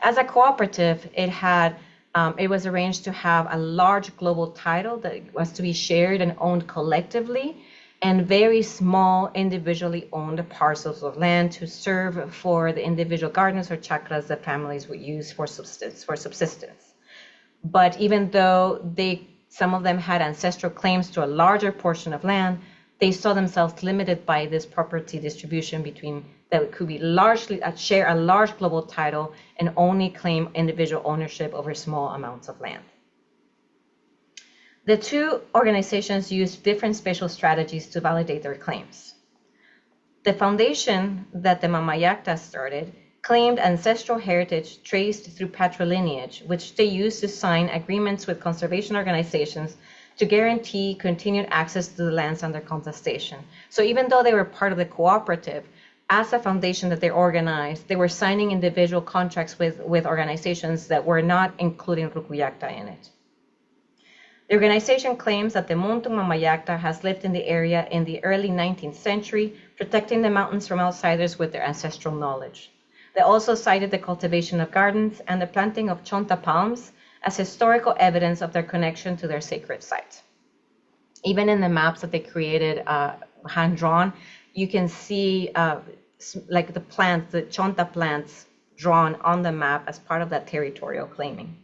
As a cooperative, it was arranged to have a large global title that was to be shared and owned collectively, and very small individually owned parcels of land to serve for the individual gardens or chacras that families would use for subsistence. But even though some of them had ancestral claims to a larger portion of land, they saw themselves limited by this property distribution between that could be largely share a large global title and only claim individual ownership over small amounts of land. The two organizations used different spatial strategies to validate their claims. The foundation that the Mamayacta started claimed ancestral heritage traced through patrilineage, which they used to sign agreements with conservation organizations to guarantee continued access to the lands under contestation. So even though they were part of the cooperative, as a foundation that they organized, they were signing individual contracts with organizations that were not including Rucuyacta in it. The organization claims that the Montong Mamayacta has lived in the area in the early 19th century, protecting the mountains from outsiders with their ancestral knowledge. They also cited the cultivation of gardens and the planting of chonta palms as historical evidence of their connection to their sacred site. Even in the maps that they created, hand-drawn, you can see like the plants, the chonta plants drawn on the map as part of that territorial claiming.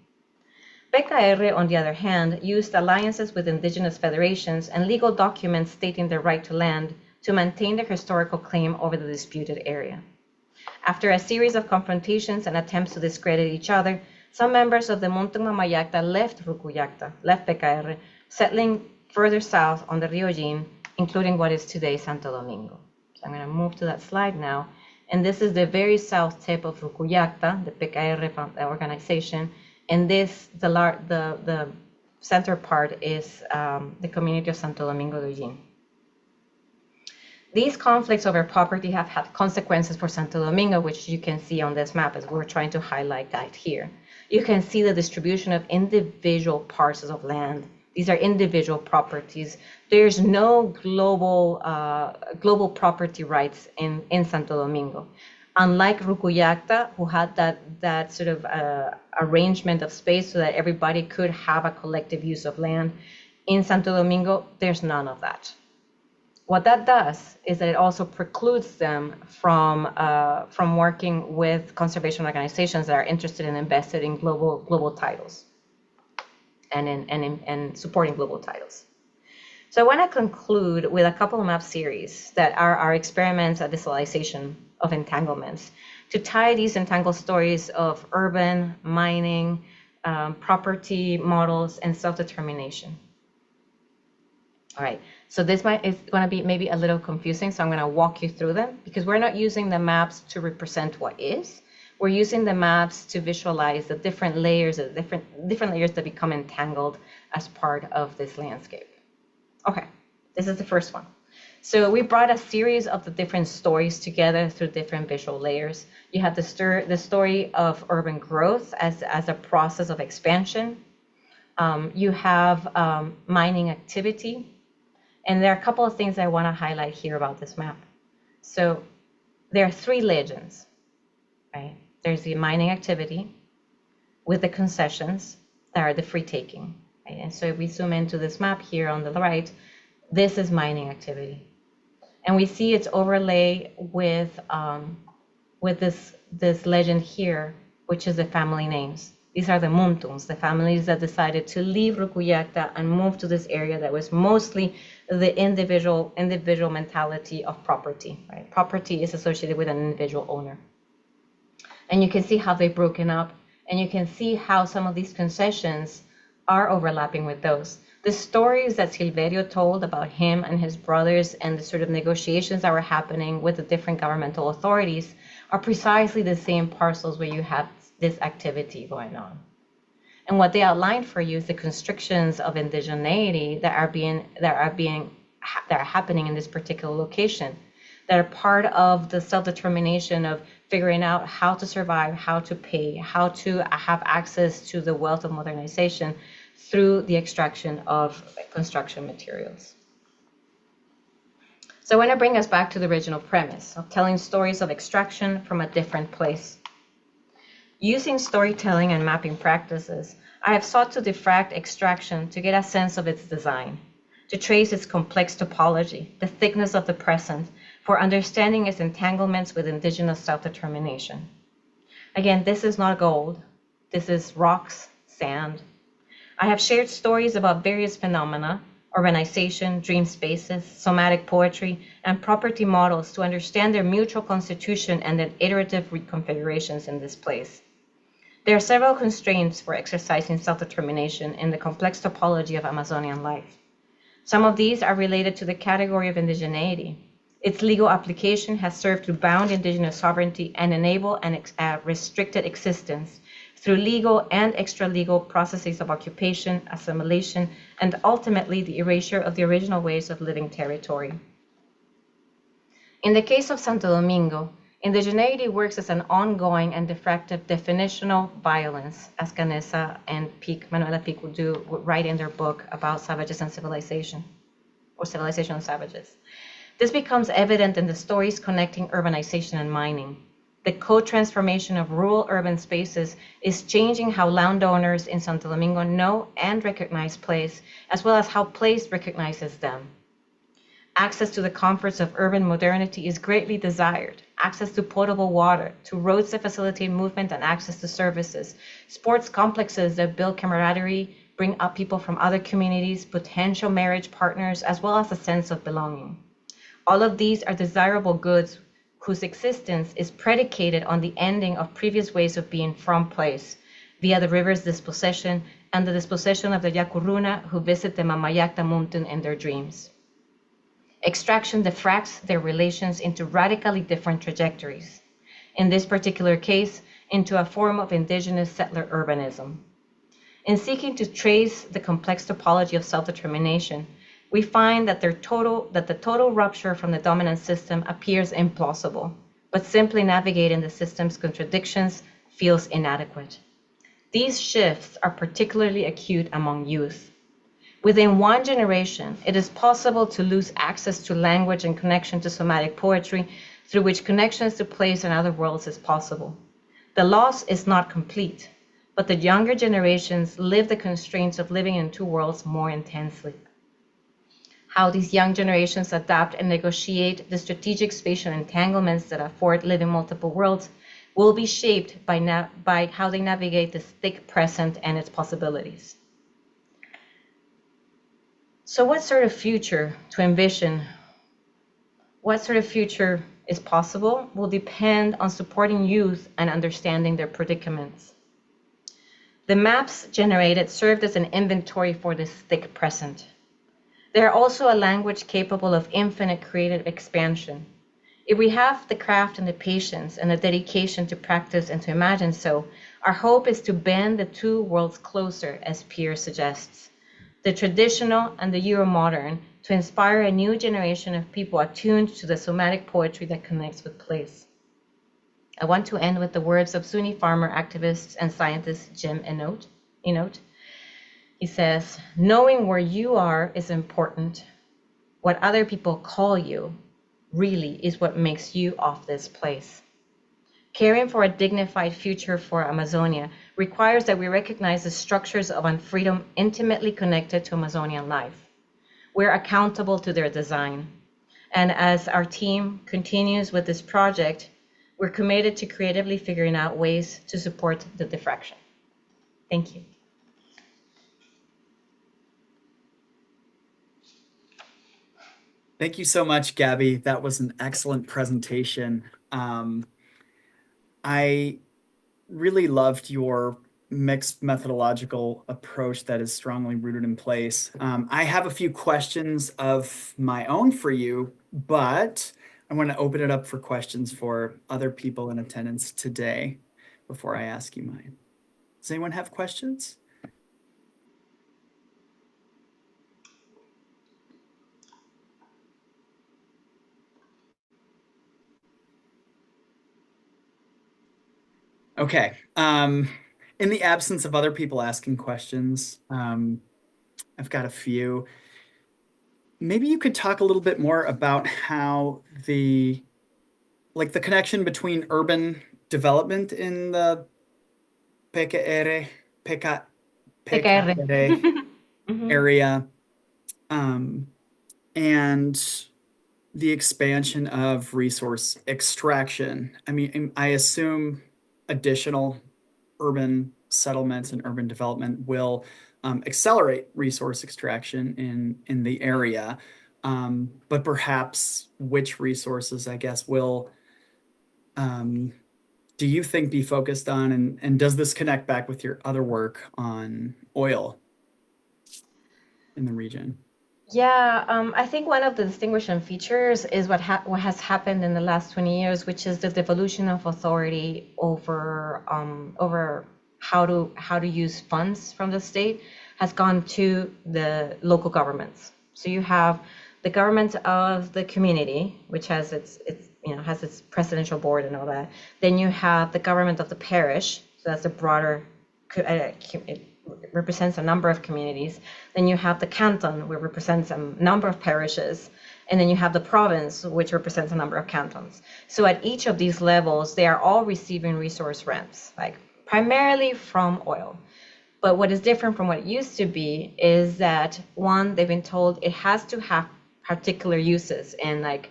PKR, on the other hand, used alliances with indigenous federations and legal documents stating their right to land to maintain their historical claim over the disputed area. After a series of confrontations and attempts to discredit each other, some members of the Montong Mamayacta left PKR, settling further south on the Rio Jin, including what is today Santo Domingo. So I'm going to move to that slide now. And this is the very south tip of Rucuyacta, the PKR organization. And this, the center part is the community of Santo Domingo de Ujin. These conflicts over property have had consequences for Santo Domingo, which you can see on this map as we're trying to highlight that here. You can see the distribution of individual parcels of land These are individual properties. There's no global property rights in Santo Domingo. Unlike Rucuyacta, who had that sort of arrangement of space so that everybody could have a collective use of land, in Santo Domingo, there's none of that. What that does is that it also precludes them from working with conservation organizations that are interested in invested in global titles and supporting global titles. So I want to conclude with a couple of map series that are our experiments at visualization of entanglements to tie these entangled stories of urban, mining, property models, and self-determination. All right, so this is going to be maybe a little confusing, so I'm going to walk you through them because we're not using the maps to represent what is. We're using the maps to visualize the different layers, the different layers that become entangled as part of this landscape. Okay, this is the first one. So we brought a series of the different stories together through different visual layers. You have the story of urban growth as a process of expansion. You have mining activity. And there are a couple of things I want to highlight here about this map. So there are three legends, right? There's the mining activity with the concessions that are the free taking. Right? And so if we zoom into this map here on the right, this is mining activity. And we see its overlay with this legend here, which is the family names. These are the Muntuns, the families that decided to leave Rucuyacta and move to this area that was mostly the individual mentality of property. Right? Property is associated with an individual owner. And you can see how they've broken up, and you can see how some of these concessions are overlapping with those. The stories that Silverio told about him and his brothers and the sort of negotiations that were happening with the different governmental authorities are precisely the same parcels where you have this activity going on. And what they outline for you is the constrictions of indigeneity that are happening in this particular location, that are part of the self-determination of figuring out how to survive, how to pay, how to have access to the wealth of modernization through the extraction of construction materials. So I want to bring us back to the original premise of telling stories of extraction from a different place. Using storytelling and mapping practices, I have sought to diffract extraction to get a sense of its design, to trace its complex topology, the thickness of the present, for understanding its entanglements with indigenous self-determination. Again, this is not gold. This is rocks, sand. I have shared stories about various phenomena, urbanization, dream spaces, somatic poetry, and property models to understand their mutual constitution and their iterative reconfigurations in this place. There are several constraints for exercising self-determination in the complex topology of Amazonian life. Some of these are related to the category of indigeneity. Its legal application has served to bound indigenous sovereignty and enable a restricted existence through legal and extra-legal processes of occupation, assimilation, and ultimately the erasure of the original ways of living territory. In the case of Santo Domingo, indigeneity works as an ongoing and diffractive definitional violence, as Canessa and Manuela Pic would write in their book about savages and civilization, or civilization and savages. This becomes evident in the stories connecting urbanization and mining. The co-transformation of rural urban spaces is changing how landowners in Santo Domingo know and recognize place, as well as how place recognizes them. Access to the comforts of urban modernity is greatly desired. Access to potable water, to roads that facilitate movement and access to services, sports complexes that build camaraderie, bring up people from other communities, potential marriage partners, as well as a sense of belonging. All of these are desirable goods whose existence is predicated on the ending of previous ways of being from place, via the river's dispossession and the dispossession of the Yacuruna who visit the Mamayacta Muntun in their dreams. Extraction diffracts their relations into radically different trajectories. In this particular case, into a form of indigenous settler urbanism. In seeking to trace the complex topology of self-determination, we find that the total rupture from the dominant system appears implausible, but simply navigating the system's contradictions feels inadequate. These shifts are particularly acute among youth. Within one generation, it is possible to lose access to language and connection to somatic poetry, through which connections to place and other worlds is possible. The loss is not complete, but the younger generations live the constraints of living in two worlds more intensely. How these young generations adapt and negotiate the strategic spatial entanglements that afford living multiple worlds will be shaped by how they navigate this thick present and its possibilities. So what sort of future to envision, what sort of future is possible will depend on supporting youth and understanding their predicaments. The maps generated served as an inventory for this thick present. They are also a language capable of infinite creative expansion. If we have the craft and the patience and the dedication to practice and to imagine so, our hope is to bend the two worlds closer, as Pierre suggests, the traditional and the Euromodern, to inspire a new generation of people attuned to the somatic poetry that connects with place. I want to end with the words of Sunni farmer activist and scientist Jim Enote. He says, knowing where you are is important. What other people call you really is what makes you of this place. Caring for a dignified future for Amazonia requires that we recognize the structures of unfreedom intimately connected to Amazonian life. We're accountable to their design. And as our team continues with this project, we're committed to creatively figuring out ways to support the diffraction. Thank you. Thank you so much, Gabby. That was an excellent presentation. I really loved your mixed methodological approach that is strongly rooted in place. I have a few questions of my own for you, but I want to open it up for questions for other people in attendance today before I ask you mine. Does anyone have questions? Okay. In the absence of other people asking questions, I've got a few. Maybe you could talk a little bit more about how the connection between urban development in the PKR area, and the expansion of resource extraction. I mean, I assume additional urban settlements and urban development will accelerate resource extraction in the area, but perhaps which resources, I guess, will do you think be focused on, and does this connect back with your other work on oil in the region? Yeah, I think one of the distinguishing features is what has happened in the last 20 years, which is the devolution of authority over how to use funds from the state has gone to the local governments. So you have the government of the community, which has its presidential board and all that. Then you have the government of the parish, so that's a broader. It represents a number of communities. Then you have the canton, which represents a number of parishes. And then you have the province, which represents a number of cantons. So at each of these levels, they are all receiving resource rents, like primarily from oil. But what is different from what it used to be is that, one, they've been told it has to have particular uses and like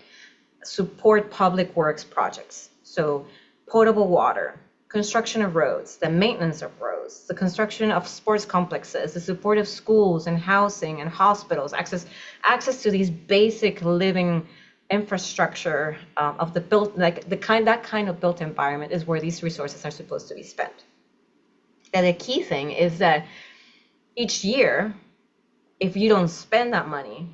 support public works projects. So potable water, construction of roads, the maintenance of roads, the construction of sports complexes, the support of schools and housing and hospitals, access to these basic living infrastructure of the built, like that kind of built environment is where these resources are supposed to be spent. And the key thing is that each year, if you don't spend that money,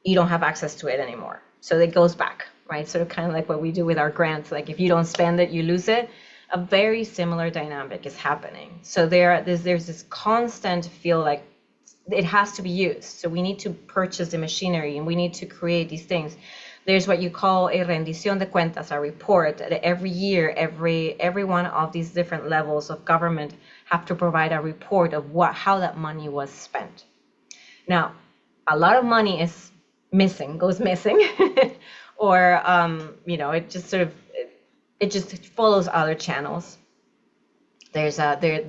you don't have access to it anymore. So it goes back, right? Sort of kind of like what we do with our grants. Like if you don't spend it, you lose it. A very similar dynamic is happening. So there's this constant feel like it has to be used. So we need to purchase the machinery and we need to create these things. There's what you call a rendición de cuentas, a report that every year, every one of these different levels of government have to provide a report of how that money was spent. Now, a lot of money is goes missing, or it just sort of it just follows other channels. There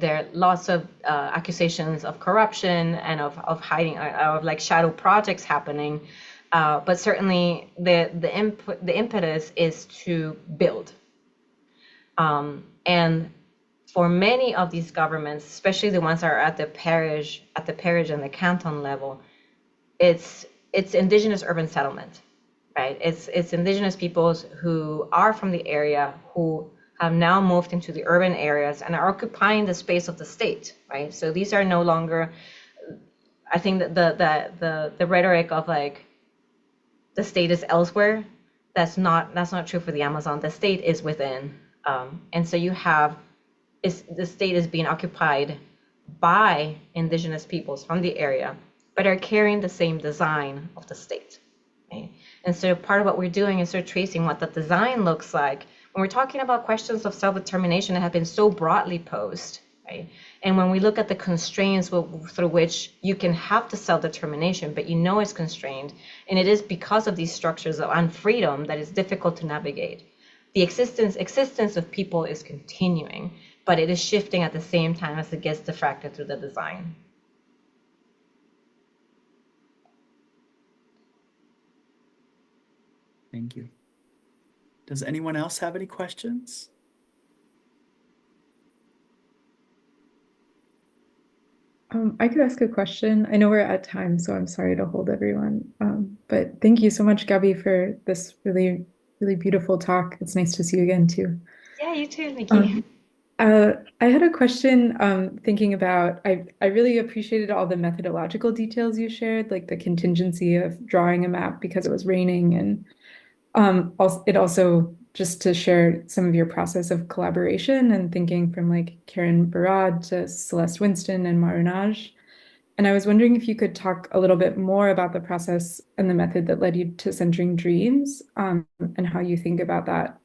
are lots of accusations of corruption and of hiding, of like shadow projects happening, but certainly the impetus is to build, and for many of these governments, especially the ones that are at the parish and the canton level, it's indigenous urban settlement, right? It's indigenous peoples who are from the area who have now moved into the urban areas and are occupying the space of the state, right? So these are no longer, I think that the rhetoric of like the state is elsewhere, that's not true for the Amazon. The state is within, and so you have the state is being occupied by indigenous peoples from the area, but are carrying the same design of the state. Okay? And so part of what we're doing is sort of tracing what the design looks like when we're talking about questions of self-determination that have been so broadly posed, right? And when we look at the constraints through which you can have the self-determination, but it's constrained, and it is because of these structures of unfreedom that is difficult to navigate. The existence of people is continuing, but it is shifting at the same time as it gets diffracted through the design. Thank you. Does anyone else have any questions? I could ask a question. I know we're at time, so I'm sorry to hold everyone. But thank you so much, Gabby, for this really, really beautiful talk. It's nice to see you again, too. Yeah, you too, Nikki. I had a question thinking about, I really appreciated all the methodological details you shared, like the contingency of drawing a map because it was raining, and it also just to share some of your process of collaboration and thinking from like Karen Barad to Celeste Winston and Marunaj. And I was wondering if you could talk a little bit more about the process and the method that led you to Centering Dreams, and how you think about that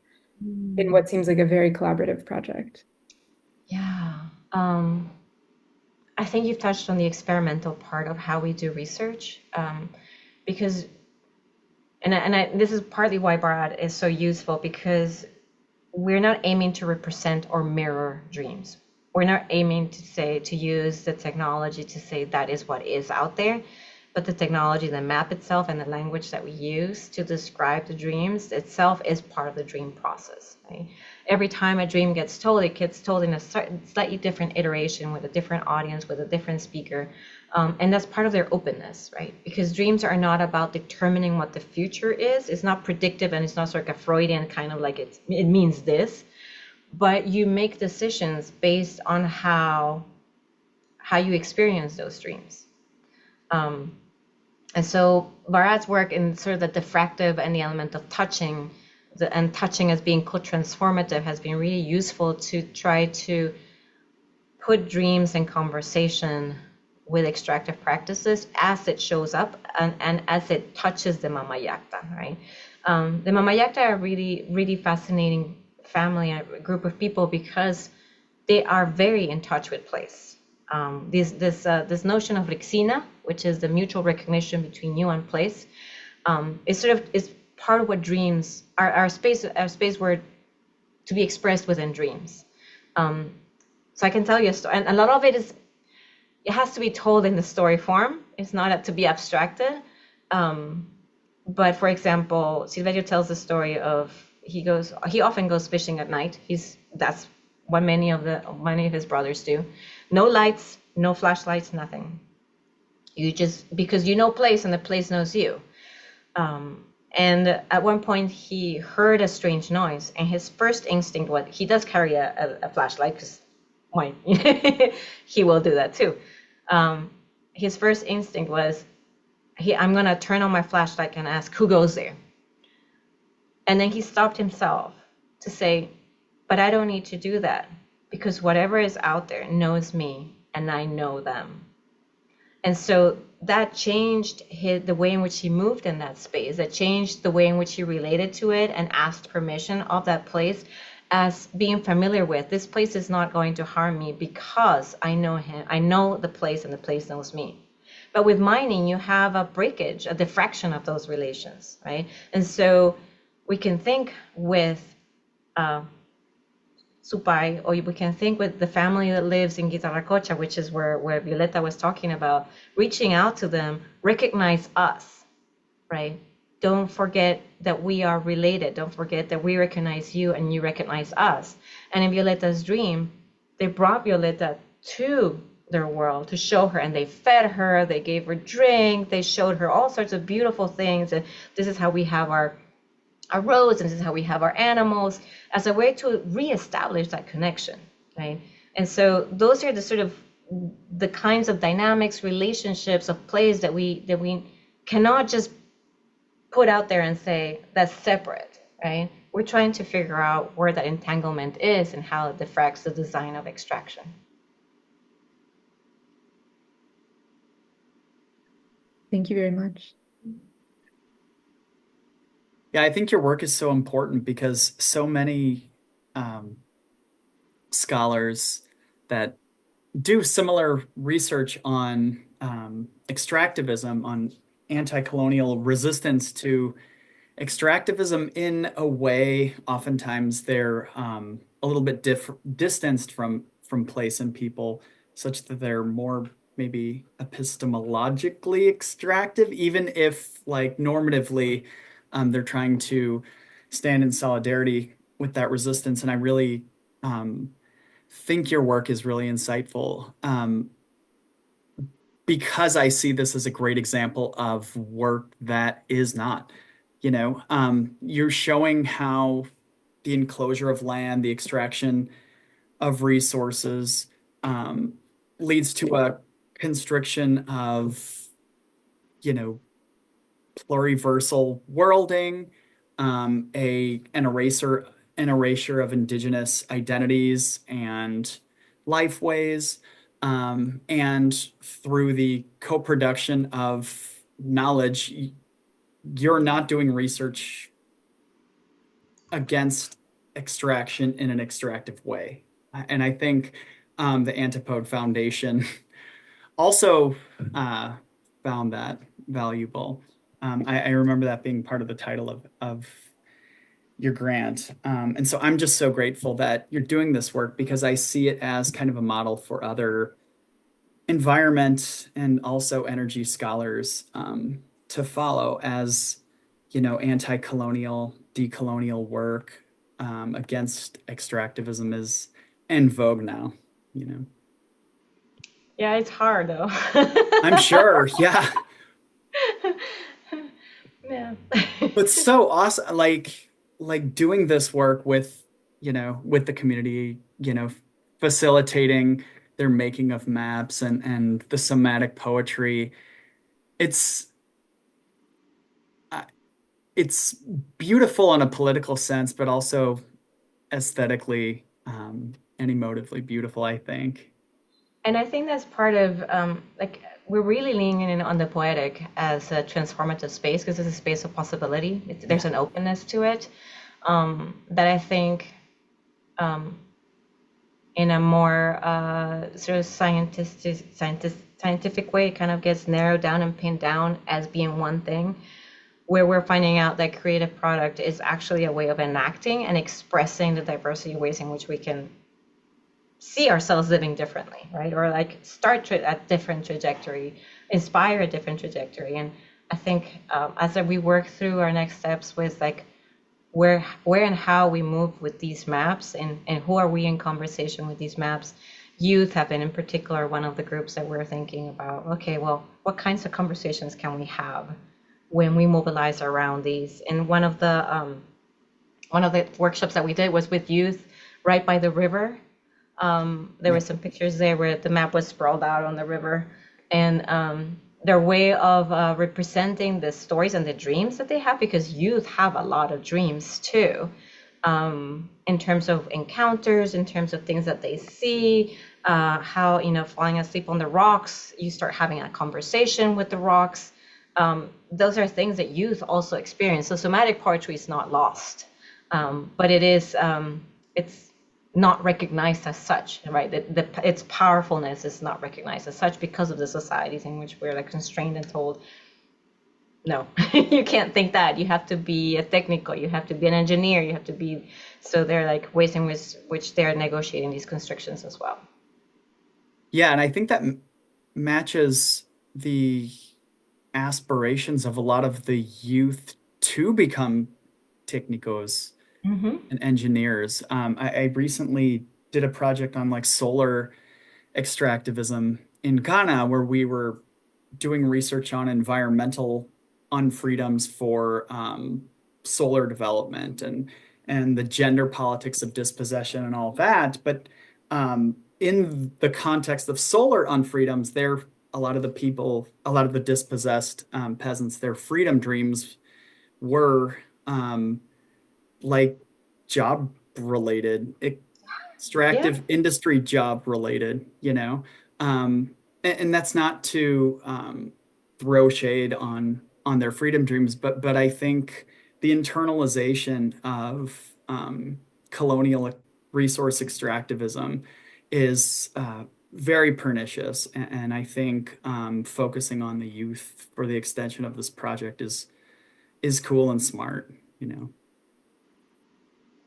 in what seems like a very collaborative project. Yeah. I think you've touched on the experimental part of how we do research, because this is partly why Bharat is so useful, because we're not aiming to represent or mirror dreams. We're not aiming to use the technology to say that is what is out there, but the technology, the map itself, and the language that we use to describe the dreams itself is part of the dream process. Right? Every time a dream gets told, it gets told in a slightly different iteration with a different audience, with a different speaker. And that's part of their openness, right? Because dreams are not about determining what the future is. It's not predictive, and it's not sort of a Freudian kind of like it means this. But you make decisions based on how you experience those dreams. And so Bharat's work in sort of the diffractive and the element of touching, and touching as being co-transformative, has been really useful to try to put dreams in conversation with extractive practices as it shows up and as it touches the Mama Yacta, right? The Mama Yacta are really, really fascinating family, a group of people, because they are very in touch with place. This notion of Rixina, which is the mutual recognition between you and place, is part of what dreams are. Our space were to be expressed within dreams. So I can tell you a story, and a lot of it has to be told in the story form. It's not to be abstracted. But for example, Silverio tells the story of he often goes fishing at night. That's what many of his brothers do. No lights, no flashlights, nothing. You just, because you know place and the place knows you. And at one point he heard a strange noise, and his first instinct was, he does carry a flashlight, because why? He will do that too. His first instinct was, I'm gonna turn on my flashlight and ask who goes there. And then he stopped himself to say, but I don't need to do that, because whatever is out there knows me and I know them. And so that changed the way in which he moved in that space. That changed the way in which he related to it and asked permission of that place as being familiar with, this place is not going to harm me because I know him. I know the place and the place knows me. But with mining, you have a breakage, a diffraction of those relations, right? And so we can think with Supai, or we can think with the family that lives in Guitarracocha, which is where Violeta was talking about, reaching out to them, recognize us, right? Don't forget that we are related. Don't forget that we recognize you and you recognize us. And in Violeta's dream, they brought Violeta to their world to show her, and they fed her, they gave her drink, they showed her all sorts of beautiful things. And this is how we have our roads, and this is how we have our animals, as a way to reestablish that connection, right? And so those are the sort of the kinds of dynamics, relationships, of plays that we cannot just put out there and say that's separate, right? We're trying to figure out where that entanglement is and how it diffracts the design of extraction. Thank you very much. Yeah, I think your work is so important because so many scholars that do similar research on extractivism, on anti-colonial resistance to extractivism, in a way, oftentimes they're a little bit distanced from place and people, such that they're more maybe epistemologically extractive, even if like normatively they're trying to stand in solidarity with that resistance. And I really think your work is really insightful, because I see this as a great example of work that is not, you're showing how the enclosure of land, the extraction of resources, leads to a constriction of, pluriversal worlding, an erasure of indigenous identities and lifeways, and through the co-production of knowledge, you're not doing research against extraction in an extractive way. And I think the Antipode Foundation also found that valuable. I remember that being part of the title of your grant. And so I'm just so grateful that you're doing this work, because I see it as kind of a model for other environment and also energy scholars to follow, as, anti-colonial, decolonial work against extractivism is in vogue now, Yeah, it's hard though. I'm sure, yeah. Yeah. But so awesome, like doing this work with, with the community, facilitating their making of maps and the somatic poetry. It's it's beautiful in a political sense, but also aesthetically and emotively beautiful, I think. And I think that's part of like we're really leaning in on the poetic as a transformative space, because it's a space of possibility. There's an openness to it that I think in a more sort of scientific way kind of gets narrowed down and pinned down as being one thing, where we're finding out that creative product is actually a way of enacting and expressing the diversity ways in which we can see ourselves living differently, right? Or like start a different trajectory, inspire a different trajectory. And I think as we work through our next steps with like where and how we move with these maps, and who are we in conversation with these maps, youth have been in particular one of the groups that we're thinking about. Okay, well, what kinds of conversations can we have when we mobilize around these? And one of the workshops that we did was with youth right by the river. There were some pictures there where the map was sprawled out on the river, and their way of representing the stories and the dreams that they have, because youth have a lot of dreams too, in terms of encounters, in terms of things that they see, how, falling asleep on the rocks, you start having a conversation with the rocks. Those are things that youth also experience. So somatic poetry is not lost, but it is, not recognized as such, right? Its powerfulness is not recognized as such because of the societies in which we're like constrained and told, no, you can't think that. You have to be a technical, you have to be an engineer, you have to be. So they're like ways in which they're negotiating these constrictions as well. Yeah, and I think that matches the aspirations of a lot of the youth to become technicos and engineers. I recently did a project on like solar extractivism in Ghana, where we were doing research on environmental unfreedoms for solar development and the gender politics of dispossession and all that. But in the context of solar unfreedoms, there a lot of the people, a lot of the dispossessed peasants, their freedom dreams were like job related, extractive industry job related, you know. And that's not to throw shade on their freedom dreams, but I think the internalization of colonial resource extractivism is very pernicious, and I think focusing on the youth for the extension of this project is cool and smart, you know,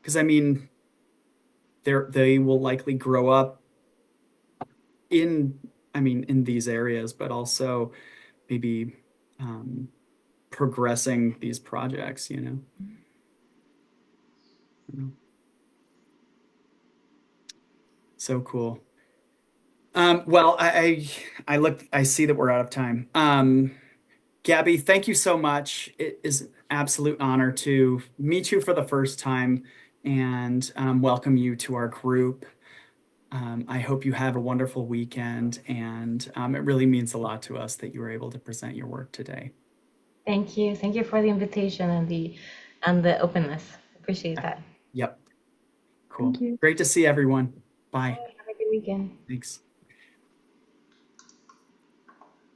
because I mean they will likely grow up in in these areas, but also maybe progressing these projects, you know. So cool. Well, I see that we're out of time. Gabby, thank you so much. It is an absolute honor to meet you for the first time and welcome you to our group. I hope you have a wonderful weekend, and it really means a lot to us that you were able to present your work today. Thank you. Thank you for the invitation and the openness. Appreciate that. Yep. Cool. Thank you. Great to see everyone. Bye. Have a good weekend. Thanks.